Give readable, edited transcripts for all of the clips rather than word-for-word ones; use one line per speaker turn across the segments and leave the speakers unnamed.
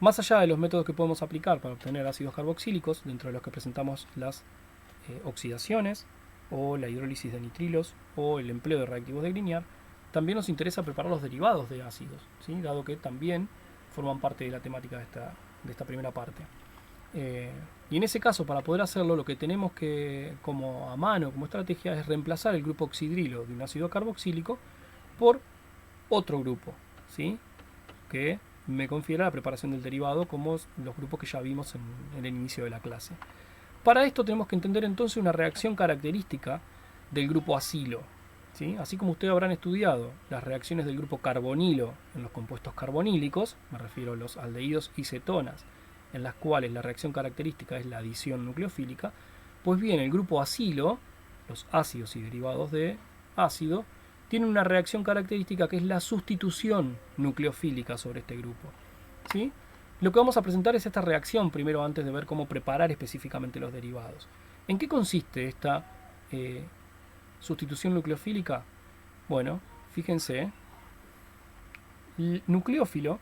Más allá de los métodos que podemos aplicar para obtener ácidos carboxílicos, dentro de los que presentamos las oxidaciones o la hidrólisis de nitrilos o el empleo de reactivos de Grignard, también nos interesa preparar los derivados de ácidos, ¿sí? Dado que también forman parte de la temática de esta primera parte. Y en ese caso, para poder hacerlo, lo que tenemos que, como a mano, como estrategia, es reemplazar el grupo oxidrilo de un ácido carboxílico por otro grupo, ¿sí? Que me confiera la preparación del derivado, como los grupos que ya vimos en el inicio de la clase. Para esto tenemos que entender entonces una reacción característica del grupo acilo, ¿sí? Así como ustedes habrán estudiado las reacciones del grupo carbonilo en los compuestos carbonílicos, me refiero a los aldehídos y cetonas, en las cuales la reacción característica es la adición nucleofílica, pues bien, el grupo acilo, los ácidos y derivados de ácido, tienen una reacción característica que es la sustitución nucleofílica sobre este grupo, ¿sí? Lo que vamos a presentar es esta reacción primero antes de ver cómo preparar específicamente los derivados. ¿En qué consiste esta sustitución nucleofílica? Bueno, fíjense, el nucleófilo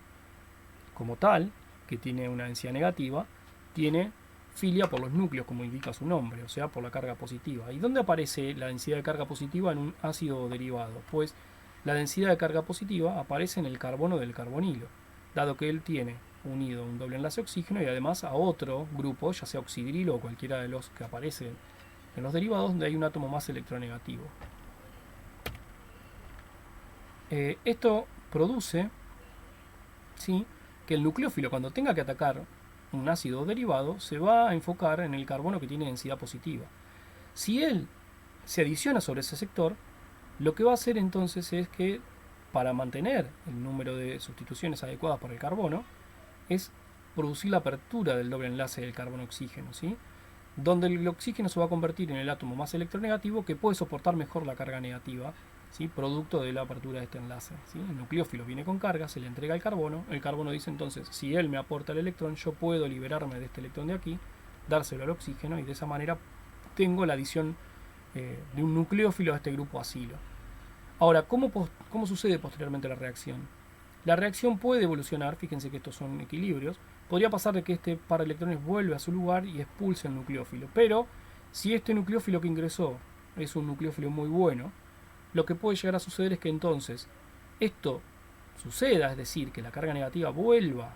como tal, que tiene una densidad negativa, tiene filia por los núcleos, como indica su nombre, o sea, por la carga positiva. ¿Y dónde aparece la densidad de carga positiva en un ácido derivado? Pues la densidad de carga positiva aparece en el carbono del carbonilo, dado que él tiene unido un doble enlace oxígeno y además a otro grupo, ya sea oxidrilo o cualquiera de los que aparecen en los derivados, donde hay un átomo más electronegativo. Esto produce, ¿sí?, que el nucleófilo, cuando tenga que atacar un ácido derivado, se va a enfocar en el carbono que tiene densidad positiva. Si él se adiciona sobre ese sector, lo que va a hacer entonces es que, para mantener el número de sustituciones adecuadas por el carbono, es producir la apertura del doble enlace del carbono-oxígeno, ¿sí?, donde el oxígeno se va a convertir en el átomo más electronegativo que puede soportar mejor la carga negativa, ¿sí?, producto de la apertura de este enlace, ¿sí? El nucleófilo viene con carga, se le entrega el carbono dice entonces, si él me aporta el electrón, yo puedo liberarme de este electrón de aquí, dárselo al oxígeno y de esa manera tengo la adición de un nucleófilo a este grupo acilo. Ahora, ¿cómo sucede posteriormente la reacción? La reacción puede evolucionar, fíjense que estos son equilibrios, podría pasar de que este par de electrones vuelve a su lugar y expulse el nucleófilo, pero si este nucleófilo que ingresó es un nucleófilo muy bueno, lo que puede llegar a suceder es que entonces esto suceda, es decir, que la carga negativa vuelva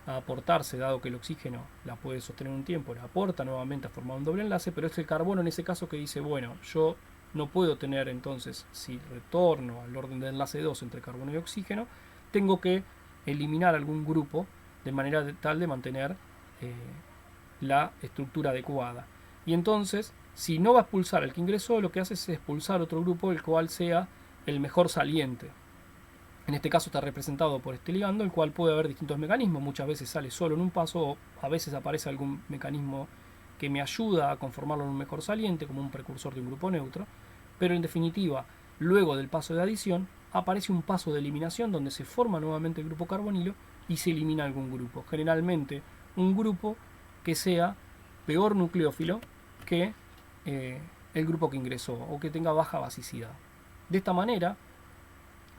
a aportarse, dado que el oxígeno la puede sostener un tiempo, la aporta nuevamente a formar un doble enlace, pero es el carbono en ese caso que dice, bueno, yo no puedo tener entonces, si retorno al orden de enlace 2 entre carbono y oxígeno, tengo que eliminar algún grupo de manera tal de mantener la estructura adecuada. Y entonces, si no va a expulsar al que ingresó, lo que hace es expulsar otro grupo, el cual sea el mejor saliente. En este caso está representado por este ligando, el cual puede haber distintos mecanismos. Muchas veces sale solo en un paso, o a veces aparece algún mecanismo que me ayuda a conformarlo en un mejor saliente, como un precursor de un grupo neutro. Pero en definitiva, luego del paso de adición, aparece un paso de eliminación donde se forma nuevamente el grupo carbonilo y se elimina algún grupo. Generalmente un grupo que sea peor nucleófilo que el grupo que ingresó o que tenga baja basicidad. De esta manera,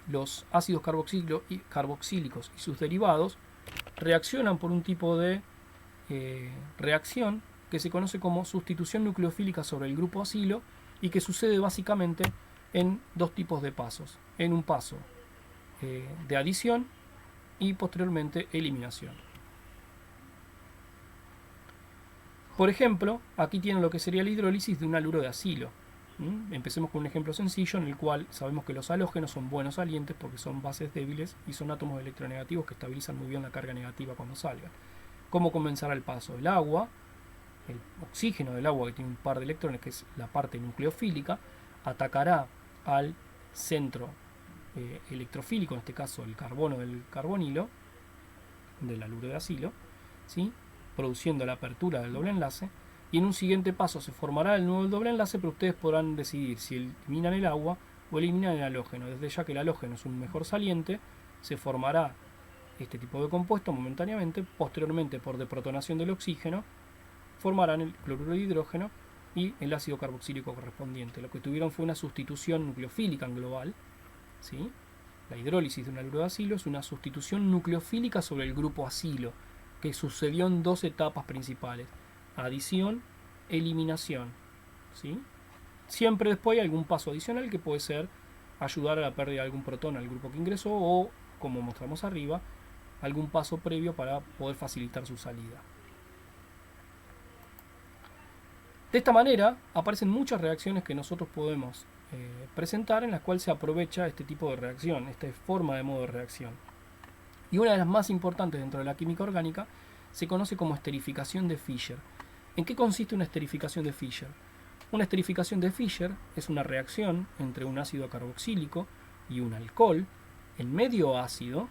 los ácidos carboxílicos y sus derivados reaccionan por un tipo de reacción que se conoce como sustitución nucleofílica sobre el grupo acilo y que sucede básicamente en dos tipos de pasos. En un paso de adición y posteriormente eliminación. Por ejemplo, aquí tienen lo que sería la hidrólisis de un haluro de acilo. Empecemos con un ejemplo sencillo en el cual sabemos que los halógenos son buenos salientes porque son bases débiles y son átomos electronegativos que estabilizan muy bien la carga negativa cuando salgan. ¿Cómo comenzará el paso? El agua, el oxígeno del agua que tiene un par de electrones, que es la parte nucleofílica, atacará al centro electrofílico, en este caso el carbono del carbonilo, del haluro de acilo, ¿sí?, produciendo la apertura del doble enlace, y en un siguiente paso se formará el nuevo doble enlace, pero ustedes podrán decidir si eliminan el agua o eliminan el halógeno. Desde ya que el halógeno es un mejor saliente, se formará este tipo de compuesto momentáneamente, posteriormente por deprotonación del oxígeno, formarán el cloruro de hidrógeno y el ácido carboxílico correspondiente. Lo que tuvieron fue una sustitución nucleofílica en global, ¿sí? La hidrólisis de un haluro de acilo es una sustitución nucleofílica sobre el grupo acilo. que sucedió en dos etapas principales: adición, eliminación, ¿sí? Siempre después hay algún paso adicional que puede ser ayudar a la pérdida de algún protón al grupo que ingresó o, como mostramos arriba, algún paso previo para poder facilitar su salida. De esta manera aparecen muchas reacciones que nosotros podemos presentar en las cuales se aprovecha este tipo de reacción, esta forma de modo de reacción. Y una de las más importantes dentro de la química orgánica se conoce como esterificación de Fischer. ¿En qué consiste una esterificación de Fischer? Una esterificación de Fischer es una reacción entre un ácido carboxílico y un alcohol en medio ácido,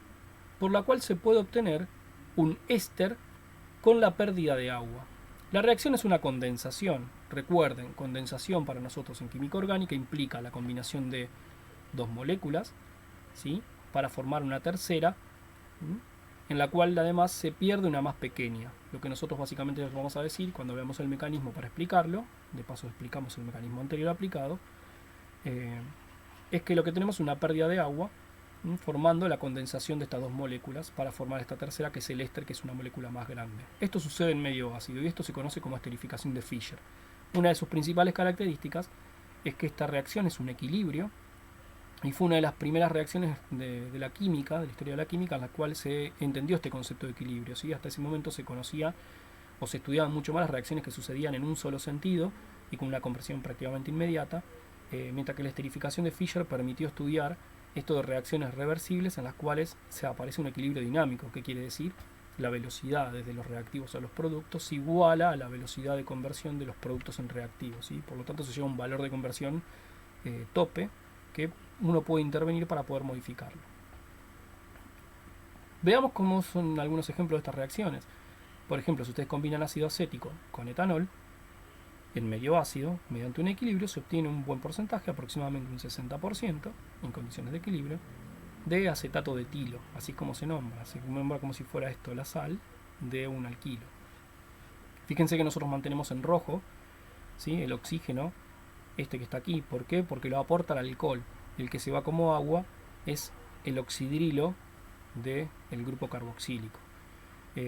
por la cual se puede obtener un éster con la pérdida de agua. La reacción es una condensación. Recuerden, condensación para nosotros en química orgánica implica la combinación de dos moléculas, ¿sí?, para formar una tercera, en la cual además se pierde una más pequeña. Lo que nosotros básicamente les vamos a decir cuando veamos el mecanismo para explicarlo, de paso explicamos el mecanismo anterior aplicado, es que lo que tenemos es una pérdida de agua, formando la condensación de estas dos moléculas para formar esta tercera, que es el éster, que es una molécula más grande. Esto sucede en medio ácido y esto se conoce como esterificación de Fischer. Una de sus principales características es que esta reacción es un equilibrio y fue una de las primeras reacciones de la química, de la historia de la química, en la cual se entendió este concepto de equilibrio, ¿sí? Hasta ese momento se conocía o se estudiaban mucho más las reacciones que sucedían en un solo sentido y con una conversión prácticamente inmediata, mientras que la esterificación de Fischer permitió estudiar esto de reacciones reversibles en las cuales se aparece un equilibrio dinámico. ¿Qué quiere decir? La velocidad desde los reactivos a los productos se iguala a la velocidad de conversión de los productos en reactivos, ¿sí? Por lo tanto se llega a un valor de conversión tope que uno puede intervenir para poder modificarlo. Veamos cómo son algunos ejemplos de estas reacciones. Por ejemplo, si ustedes combinan ácido acético con etanol en medio ácido, mediante un equilibrio se obtiene un buen porcentaje, aproximadamente un 60%, en condiciones de equilibrio, de acetato de etilo, así como se nombra. Se nombra como si fuera esto la sal de un alquilo. Fíjense que nosotros mantenemos en rojo, ¿sí?, el oxígeno, este que está aquí. ¿Por qué? Porque lo aporta el alcohol. El que se va como agua es el oxidrilo del grupo carboxílico.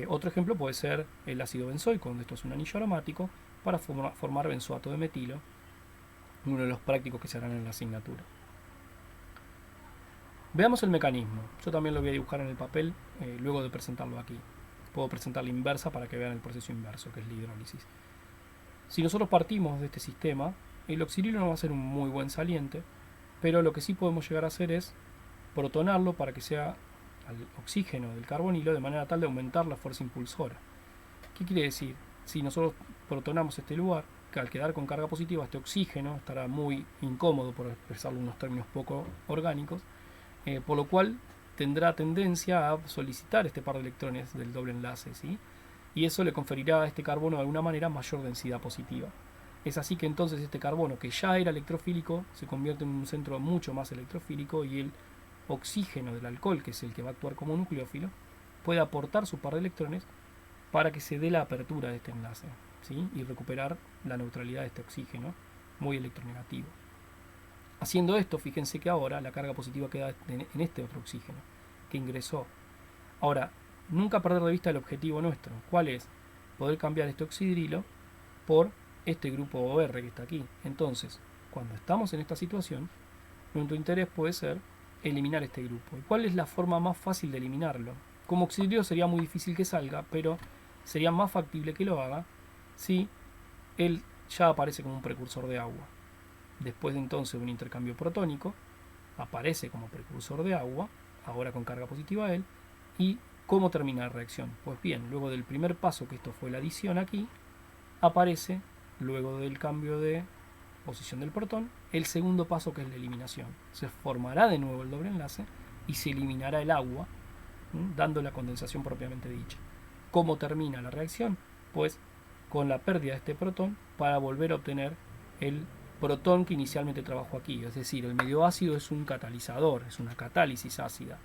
Otro ejemplo puede ser el ácido benzoico, donde esto es un anillo aromático, para formar benzoato de metilo, uno de los prácticos que se harán en la asignatura. Veamos el mecanismo. Yo también lo voy a dibujar en el papel luego de presentarlo aquí. Puedo presentar la inversa para que vean el proceso inverso, que es la hidrólisis. Si nosotros partimos de este sistema, el oxidrilo no va a ser un muy buen saliente, pero lo que sí podemos llegar a hacer es protonarlo para que sea al oxígeno del carbonilo de manera tal de aumentar la fuerza impulsora. ¿Qué quiere decir? Si nosotros protonamos este lugar, que al quedar con carga positiva este oxígeno estará muy incómodo, por expresarlo en unos términos poco orgánicos, por lo cual tendrá tendencia a solicitar este par de electrones del doble enlace, ¿sí? Y eso le conferirá a este carbono de alguna manera mayor densidad positiva. Es así que entonces este carbono, que ya era electrofílico, se convierte en un centro mucho más electrofílico, y el oxígeno del alcohol, que es el que va a actuar como nucleófilo, puede aportar su par de electrones para que se dé la apertura de este enlace, ¿sí?, y recuperar la neutralidad de este oxígeno muy electronegativo. Haciendo esto, fíjense que ahora la carga positiva queda en este otro oxígeno que ingresó. Ahora, nunca perder de vista el objetivo nuestro. ¿Cuál es? Poder cambiar este oxidrilo por este grupo OR que está aquí. Entonces, cuando estamos en esta situación, nuestro interés puede ser eliminar este grupo. ¿Y cuál es la forma más fácil de eliminarlo? Como oxidrilo sería muy difícil que salga, pero sería más factible que lo haga si él ya aparece como un precursor de agua. Después de entonces un intercambio protónico, aparece como precursor de agua, ahora con carga positiva él. ¿Y cómo termina la reacción? Pues bien, luego del primer paso, que esto fue la adición aquí, aparece, luego del cambio de posición del protón, el segundo paso, que es la eliminación. Se formará de nuevo el doble enlace y se eliminará el agua, dando la condensación propiamente dicha. ¿Cómo termina la reacción? Pues con la pérdida de este protón para volver a obtener el protón que inicialmente trabajó aquí. Es decir, el medio ácido es un catalizador, es una catálisis ácida.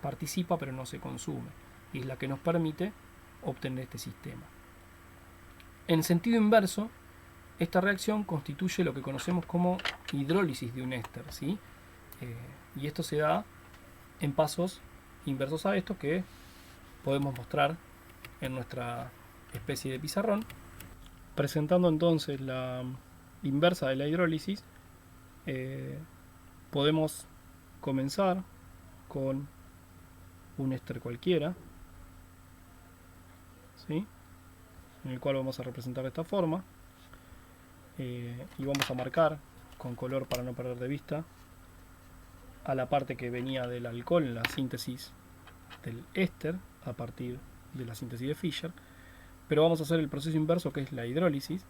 Participa pero no se consume, y es la que nos permite obtener este sistema. En sentido inverso, esta reacción constituye lo que conocemos como hidrólisis de un éster, ¿sí? Y esto se da en pasos inversos a estos que podemos mostrar en nuestra especie de pizarrón. Presentando entonces la inversa de la hidrólisis, podemos comenzar con un éster cualquiera, ¿sí? En el cual vamos a representar de esta forma, y vamos a marcar con color para no perder de vista a la parte que venía del alcohol en la síntesis del éster a partir de la síntesis de Fischer, pero vamos a hacer el proceso inverso, que es la hidrólisis.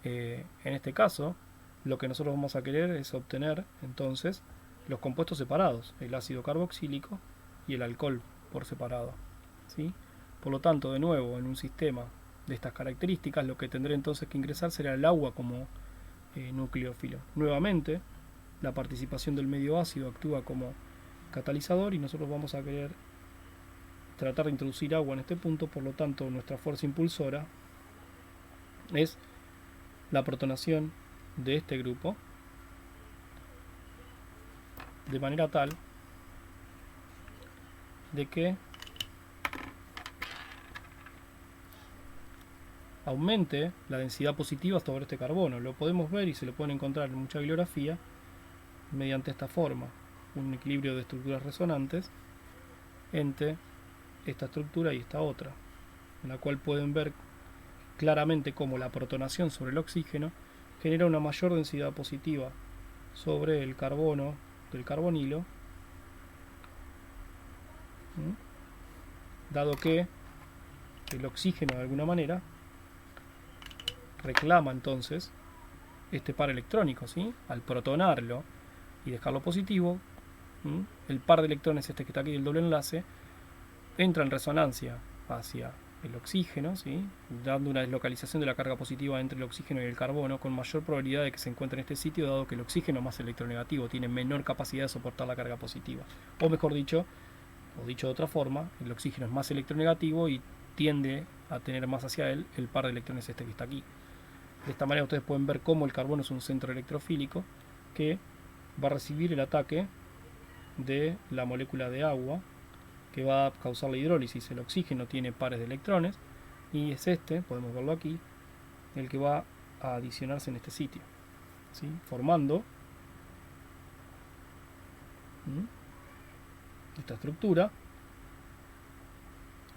En este caso, lo que nosotros vamos a querer es obtener entonces los compuestos separados, el ácido carboxílico y el alcohol por separado, ¿sí? Por lo tanto, de nuevo, en un sistema de estas características, lo que tendré entonces que ingresar será el agua como nucleófilo. Nuevamente, la participación del medio ácido actúa como catalizador y nosotros vamos a querer tratar de introducir agua en este punto. Por lo tanto, nuestra fuerza impulsora es la protonación de este grupo, de manera tal de que aumente la densidad positiva sobre este carbono. Lo podemos ver y se lo pueden encontrar en mucha bibliografía mediante esta forma, un equilibrio de estructuras resonantes entre esta estructura y esta otra, en la cual pueden ver claramente cómo la protonación sobre el oxígeno genera una mayor densidad positiva sobre el carbono del carbonilo, dado que el oxígeno de alguna manera reclama entonces este par electrónico, ¿sí? Al protonarlo y dejarlo positivo, el par de electrones este que está aquí, el doble enlace, entra en resonancia hacia el oxígeno, ¿sí? Dando una deslocalización de la carga positiva entre el oxígeno y el carbono, con mayor probabilidad de que se encuentre en este sitio, dado que el oxígeno más electronegativo tiene menor capacidad de soportar la carga positiva. O mejor dicho, o dicho de otra forma, el oxígeno es más electronegativo y tiende a tener más hacia él el par de electrones este que está aquí. De esta manera ustedes pueden ver cómo el carbono es un centro electrofílico que va a recibir el ataque de la molécula de agua que va a causar la hidrólisis. El oxígeno tiene pares de electrones y es este, podemos verlo aquí, el que va a adicionarse en este sitio, ¿sí? Formando esta estructura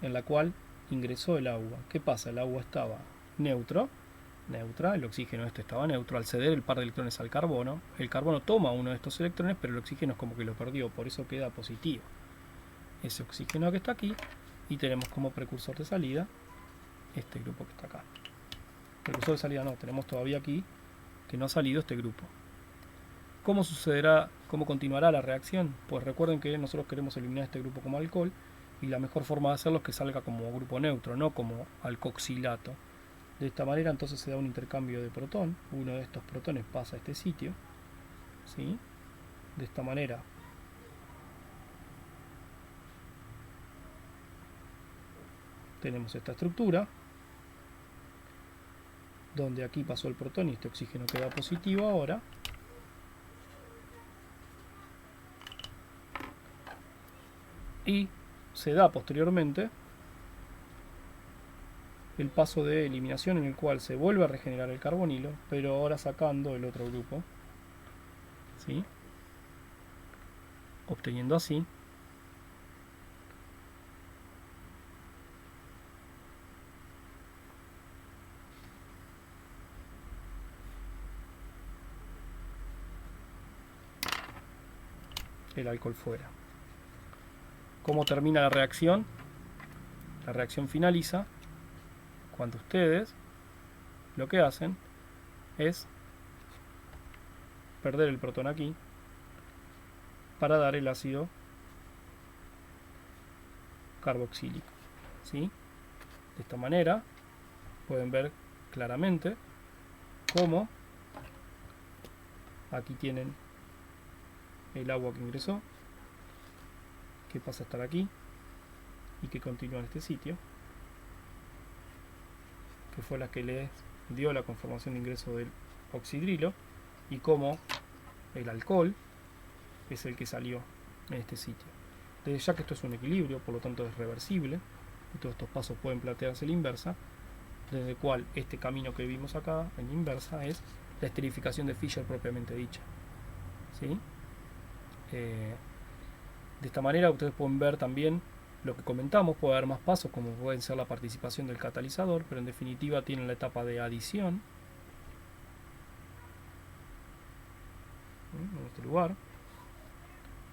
en la cual ingresó el agua. ¿Qué pasa? El agua estaba neutra, el oxígeno este estaba neutro. Al ceder el par de electrones al carbono, el carbono toma uno de estos electrones, pero el oxígeno es como que lo perdió, por eso queda positivo ese oxígeno que está aquí, y tenemos como precursor de salida este grupo que está acá. Precursor de salida no, tenemos todavía aquí que no ha salido este grupo. ¿Cómo sucederá, cómo continuará la reacción? Pues recuerden que nosotros queremos eliminar este grupo como alcohol, y la mejor forma de hacerlo es que salga como grupo neutro, no como alcoxilato. De esta manera entonces se da un intercambio de protón, uno de estos protones pasa a este sitio, ¿sí? De esta manera tenemos esta estructura, donde aquí pasó el protón y este oxígeno queda positivo ahora. Y se da posteriormente el paso de eliminación, en el cual se vuelve a regenerar el carbonilo, pero ahora sacando el otro grupo, ¿sí? Obteniendo así el alcohol fuera. ¿Cómo termina la reacción? La reacción finaliza cuando ustedes lo que hacen es perder el protón aquí para dar el ácido carboxílico, ¿sí? De esta manera pueden ver claramente cómo aquí tienen el agua que ingresó, que pasa a estar aquí y que continúa en este sitio, que fue la que les dio la conformación de ingreso del oxidrilo, y cómo el alcohol es el que salió en este sitio. Desde ya que esto es un equilibrio, por lo tanto es reversible, y todos estos pasos pueden plantearse a la inversa, desde el cual este camino que vimos acá en la inversa es la esterificación de Fischer propiamente dicha. ¿Sí? De esta manera ustedes pueden ver también lo que comentamos, puede haber más pasos como pueden ser la participación del catalizador, pero en definitiva tienen la etapa de adición en este lugar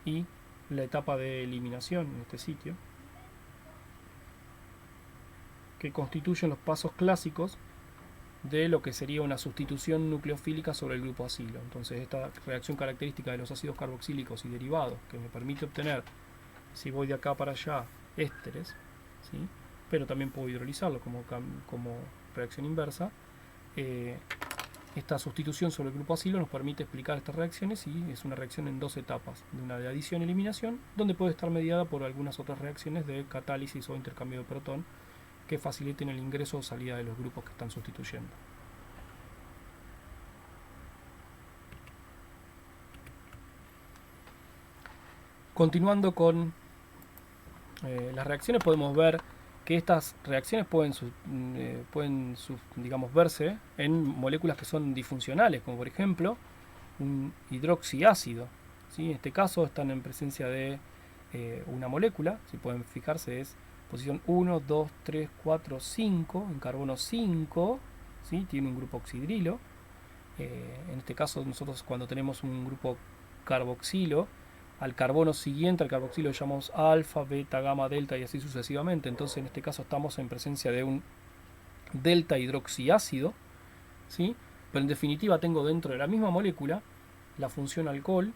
y la etapa de eliminación en este sitio, que constituyen los pasos clásicos de lo que sería una sustitución nucleofílica sobre el grupo acilo. Entonces esta reacción característica de los ácidos carboxílicos y derivados que me permite obtener, si voy de acá para allá, ésteres, ¿sí? Pero también puedo hidrolizarlo como reacción inversa. Esta sustitución sobre el grupo acilo nos permite explicar estas reacciones y es una reacción en dos etapas, de una de adición y eliminación, donde puede estar mediada por algunas otras reacciones de catálisis o intercambio de protón que faciliten el ingreso o salida de los grupos que están sustituyendo. Continuando con las reacciones, podemos ver que estas reacciones pueden digamos, verse en moléculas que son disfuncionales, como por ejemplo un hidroxiácido, ¿sí? En este caso están en presencia de una molécula, si pueden fijarse es posición 1, 2, 3, 4, 5, en carbono 5, ¿sí? Tiene un grupo oxidrilo. En este caso nosotros cuando tenemos un grupo carboxilo, al carbono siguiente, al carboxilo, lo llamamos alfa, beta, gamma, delta y así sucesivamente. Entonces en este caso estamos en presencia de un delta hidroxiácido, ¿sí? Pero en definitiva tengo dentro de la misma molécula la función alcohol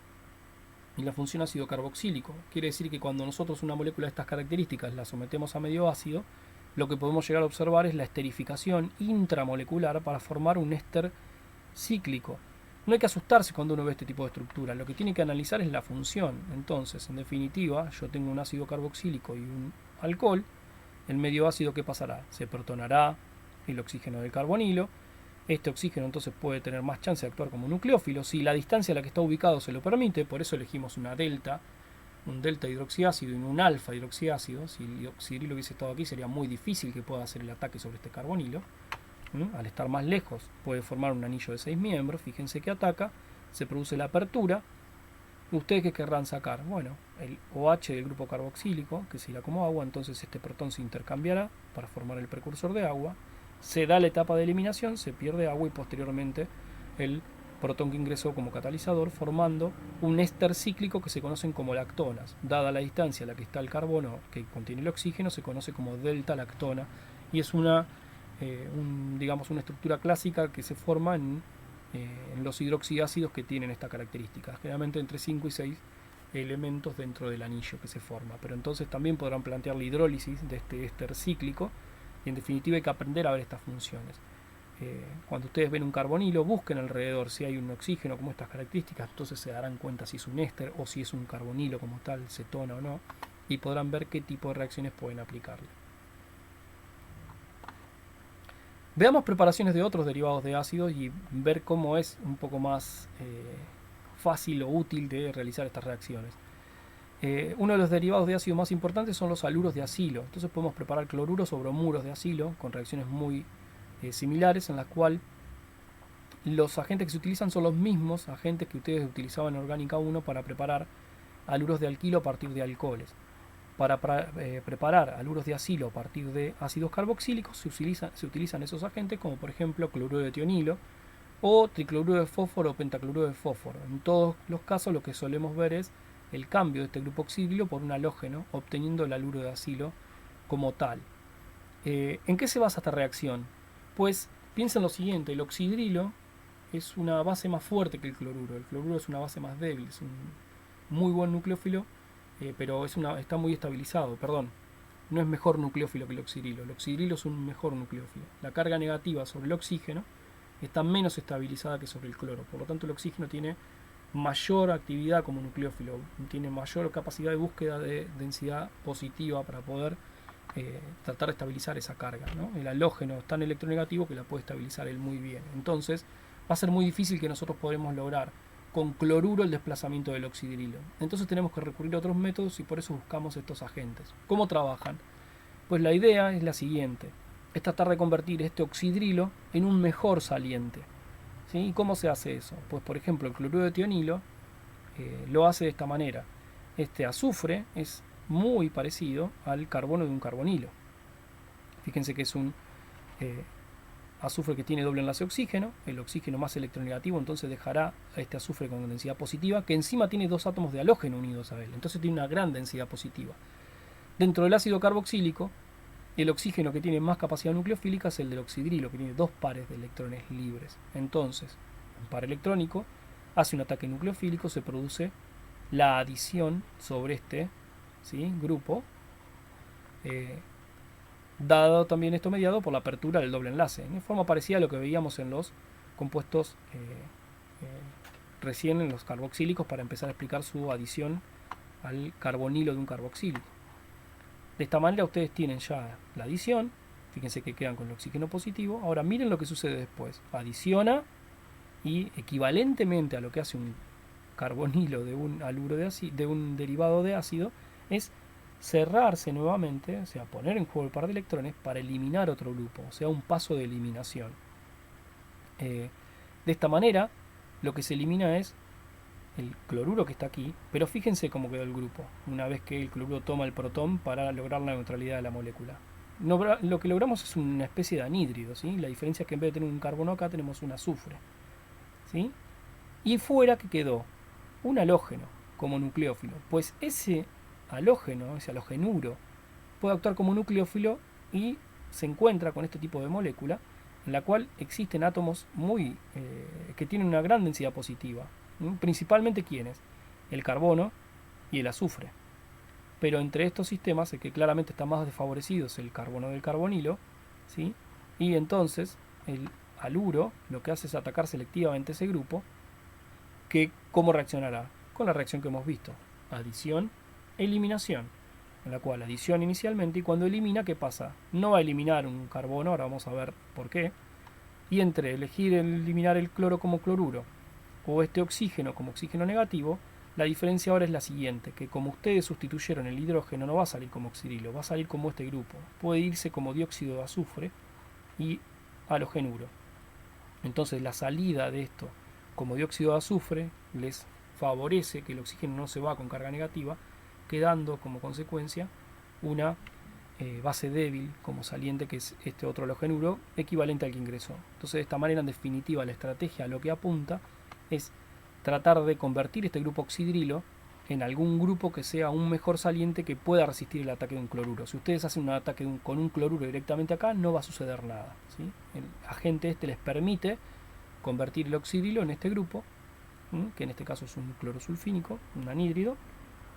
y la función ácido carboxílico. Quiere decir que cuando nosotros una molécula de estas características la sometemos a medio ácido, lo que podemos llegar a observar es la esterificación intramolecular para formar un éster cíclico. No hay que asustarse cuando uno ve este tipo de estructura, lo que tiene que analizar es la función. Entonces, en definitiva, yo tengo un ácido carboxílico y un alcohol. El medio ácido, ¿qué pasará? Se protonará el oxígeno del carbonilo. Este oxígeno entonces puede tener más chance de actuar como nucleófilo si la distancia a la que está ubicado se lo permite. Por eso elegimos una delta, un delta hidroxiácido y un alfa hidroxiácido. Si el oxidrilo hubiese estado aquí sería muy difícil que pueda hacer el ataque sobre este carbonilo. Al estar más lejos puede formar un anillo de 6 miembros. Fíjense que ataca, se produce la apertura. ¿Ustedes qué querrán sacar? Bueno, el OH del grupo carboxílico, que se irá como agua, entonces este protón se intercambiará para formar el precursor de agua. Se da la etapa de eliminación, se pierde agua y posteriormente el protón que ingresó como catalizador, formando un éster cíclico que se conocen como lactonas. Dada la distancia a la que está el carbono que contiene el oxígeno, se conoce como delta lactona y es digamos una estructura clásica que se forma en los hidroxiácidos que tienen esta característica, generalmente entre 5 y 6 elementos dentro del anillo que se forma. Pero entonces también podrán plantear la hidrólisis de este éster cíclico y en definitiva hay que aprender a ver estas funciones. Cuando ustedes ven un carbonilo, busquen alrededor si hay un oxígeno como estas características, entonces se darán cuenta si es un éster o si es un carbonilo como tal, cetona o no, y podrán ver qué tipo de reacciones pueden aplicarle. Veamos preparaciones de otros derivados de ácidos y ver cómo es un poco más fácil o útil de realizar estas reacciones. Uno de los derivados de ácido más importantes son los haluros de acilo. Entonces podemos preparar cloruros o bromuros de acilo con reacciones muy similares en las cuales los agentes que se utilizan son los mismos agentes que ustedes utilizaban en Orgánica 1 para preparar haluros de alquilo a partir de alcoholes. Para preparar haluros de acilo a partir de ácidos carboxílicos se utilizan esos agentes como por ejemplo cloruro de tionilo o tricloruro de fósforo o pentacloruro de fósforo. En todos los casos lo que solemos ver es el cambio de este grupo oxidrilo por un halógeno obteniendo el haluro de acilo como tal. ¿En qué se basa esta reacción? Pues piensen lo siguiente, el oxidrilo es una base más fuerte que el cloruro es una base más débil, es un muy buen nucleófilo, pero está muy estabilizado, no es mejor nucleófilo que el oxidrilo es un mejor nucleófilo. La carga negativa sobre el oxígeno está menos estabilizada que sobre el cloro, por lo tanto el oxígeno tiene mayor actividad como nucleófilo, tiene mayor capacidad de búsqueda de densidad positiva para poder tratar de estabilizar esa carga, ¿no? El halógeno es tan electronegativo que la puede estabilizar él muy bien. Entonces va a ser muy difícil que nosotros podamos lograr con cloruro el desplazamiento del oxidrilo. Entonces tenemos que recurrir a otros métodos y por eso buscamos estos agentes. ¿Cómo trabajan? Pues la idea es la siguiente, es tratar de convertir este oxidrilo en un mejor saliente. ¿Sí? ¿Y cómo se hace eso? Pues por ejemplo el cloruro de tionilo lo hace de esta manera. Este azufre es muy parecido al carbono de un carbonilo. Fíjense que es un azufre que tiene doble enlace oxígeno, el oxígeno más electronegativo, entonces dejará a este azufre con densidad positiva, que encima tiene dos átomos de halógeno unidos a él, entonces tiene una gran densidad positiva. Dentro del ácido carboxílico, el oxígeno que tiene más capacidad nucleofílica es el del oxidrilo, que tiene dos pares de electrones libres. Entonces, un par electrónico hace un ataque nucleofílico, se produce la adición sobre este, ¿sí?, grupo, dado también esto mediado por la apertura del doble enlace, en forma parecida a lo que veíamos en los compuestos recién en los carboxílicos, para empezar a explicar su adición al carbonilo de un carboxílico. De esta manera ustedes tienen ya la adición, fíjense que quedan con el oxígeno positivo. Ahora miren lo que sucede después, adiciona y equivalentemente a lo que hace un carbonilo de un haluro de un derivado de ácido, es cerrarse nuevamente, o sea, poner en juego el par de electrones para eliminar otro grupo, o sea, un paso de eliminación. De esta manera, lo que se elimina es el cloruro que está aquí, pero fíjense cómo quedó el grupo, una vez que el cloruro toma el protón para lograr la neutralidad de la molécula. Lo que logramos es una especie de anhídrido, ¿sí? La diferencia es que en vez de tener un carbono acá, tenemos un azufre, ¿sí? Y fuera que quedó un halógeno como nucleófilo, pues ese halógeno, ese halogenuro, puede actuar como nucleófilo y se encuentra con este tipo de molécula en la cual existen átomos que tienen una gran densidad positiva. Principalmente ¿quiénes? El carbono y el azufre. Pero entre estos sistemas el que claramente está más desfavorecido es el carbono del carbonilo, ¿sí? Y entonces el haluro lo que hace es atacar selectivamente ese grupo, que ¿cómo reaccionará? Con la reacción que hemos visto, adición, eliminación, en la cual adiciona inicialmente y cuando elimina, ¿qué pasa? No va a eliminar un carbono, ahora vamos a ver por qué, y entre elegir eliminar el cloro como cloruro o este oxígeno como oxígeno negativo, la diferencia ahora es la siguiente, que como ustedes sustituyeron el hidrógeno, no va a salir como oxidrilo, va a salir como este grupo, puede irse como dióxido de azufre y halogenuro. Entonces la salida de esto como dióxido de azufre les favorece que el oxígeno no se va con carga negativa, quedando como consecuencia una base débil como saliente, que es este otro halogenuro equivalente al que ingresó. Entonces de esta manera, en definitiva, la estrategia a lo que apunta es tratar de convertir este grupo oxidrilo en algún grupo que sea un mejor saliente que pueda resistir el ataque de un cloruro. Si ustedes hacen un ataque con un cloruro directamente acá, no va a suceder nada, ¿sí? El agente este les permite convertir el oxidrilo en este grupo, que en este caso es un cloro sulfínico, un anhídrido,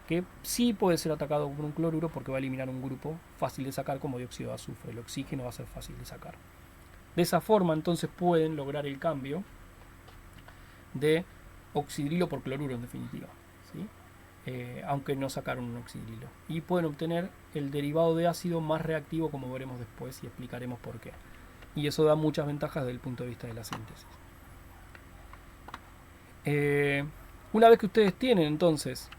que sí puede ser atacado por un cloruro porque va a eliminar un grupo fácil de sacar como dióxido de azufre. El oxígeno va a ser fácil de sacar. De esa forma entonces pueden lograr el cambio de oxidrilo por cloruro en definitiva, ¿sí? Aunque no sacaron un oxidrilo. Y pueden obtener el derivado de ácido más reactivo, como veremos después y explicaremos por qué. Y eso da muchas ventajas desde el punto de vista de la síntesis. Una vez que ustedes tienen entonces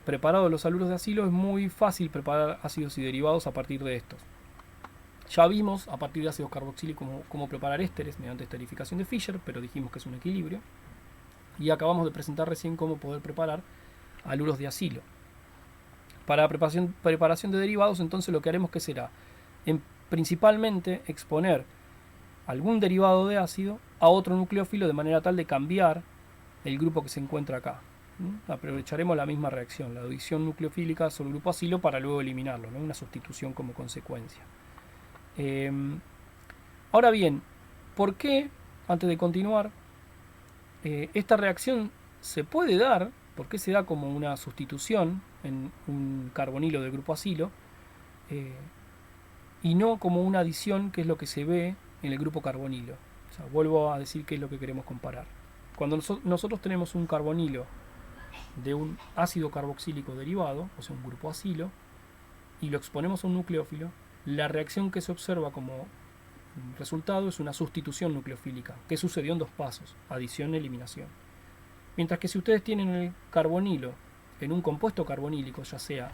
preparados los haluros de acilo, es muy fácil preparar ácidos y derivados a partir de estos. Ya vimos a partir de ácidos carboxílicos cómo preparar ésteres mediante esterificación de Fischer, pero dijimos que es un equilibrio. Y acabamos de presentar recién cómo poder preparar haluros de acilo. Para preparación de derivados, entonces lo que haremos que será principalmente exponer algún derivado de ácido a otro nucleófilo de manera tal de cambiar el grupo que se encuentra acá. Aprovecharemos la misma reacción, la adición nucleofílica sobre el grupo acilo para luego eliminarlo, ¿no? Una sustitución como consecuencia. Ahora bien, ¿por qué, antes de continuar, esta reacción se puede dar? ¿Por qué se da como una sustitución en un carbonilo del grupo acilo y no como una adición, que es lo que se ve en el grupo carbonilo? O sea, vuelvo a decir qué es lo que queremos comparar. Cuando nosotros tenemos un carbonilo de un ácido carboxílico derivado, o sea un grupo acilo, y lo exponemos a un nucleófilo, la reacción que se observa como resultado es una sustitución nucleofílica, que sucedió en dos pasos, adición y eliminación. Mientras que si ustedes tienen el carbonilo en un compuesto carbonílico, ya sea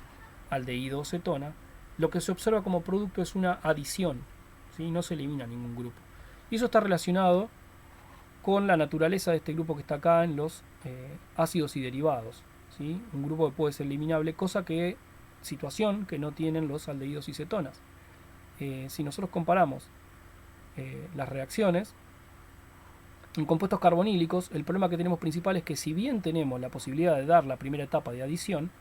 aldehído o cetona, lo que se observa como producto es una adición, ¿sí? No se elimina ningún grupo. Y eso está relacionado con la naturaleza de este grupo que está acá en los ácidos y derivados, ¿sí? Un grupo que puede ser eliminable, situación que no tienen los aldehídos y cetonas. Si nosotros comparamos las reacciones en compuestos carbonílicos, el problema que tenemos principal es que si bien tenemos la posibilidad de dar la primera etapa de adición,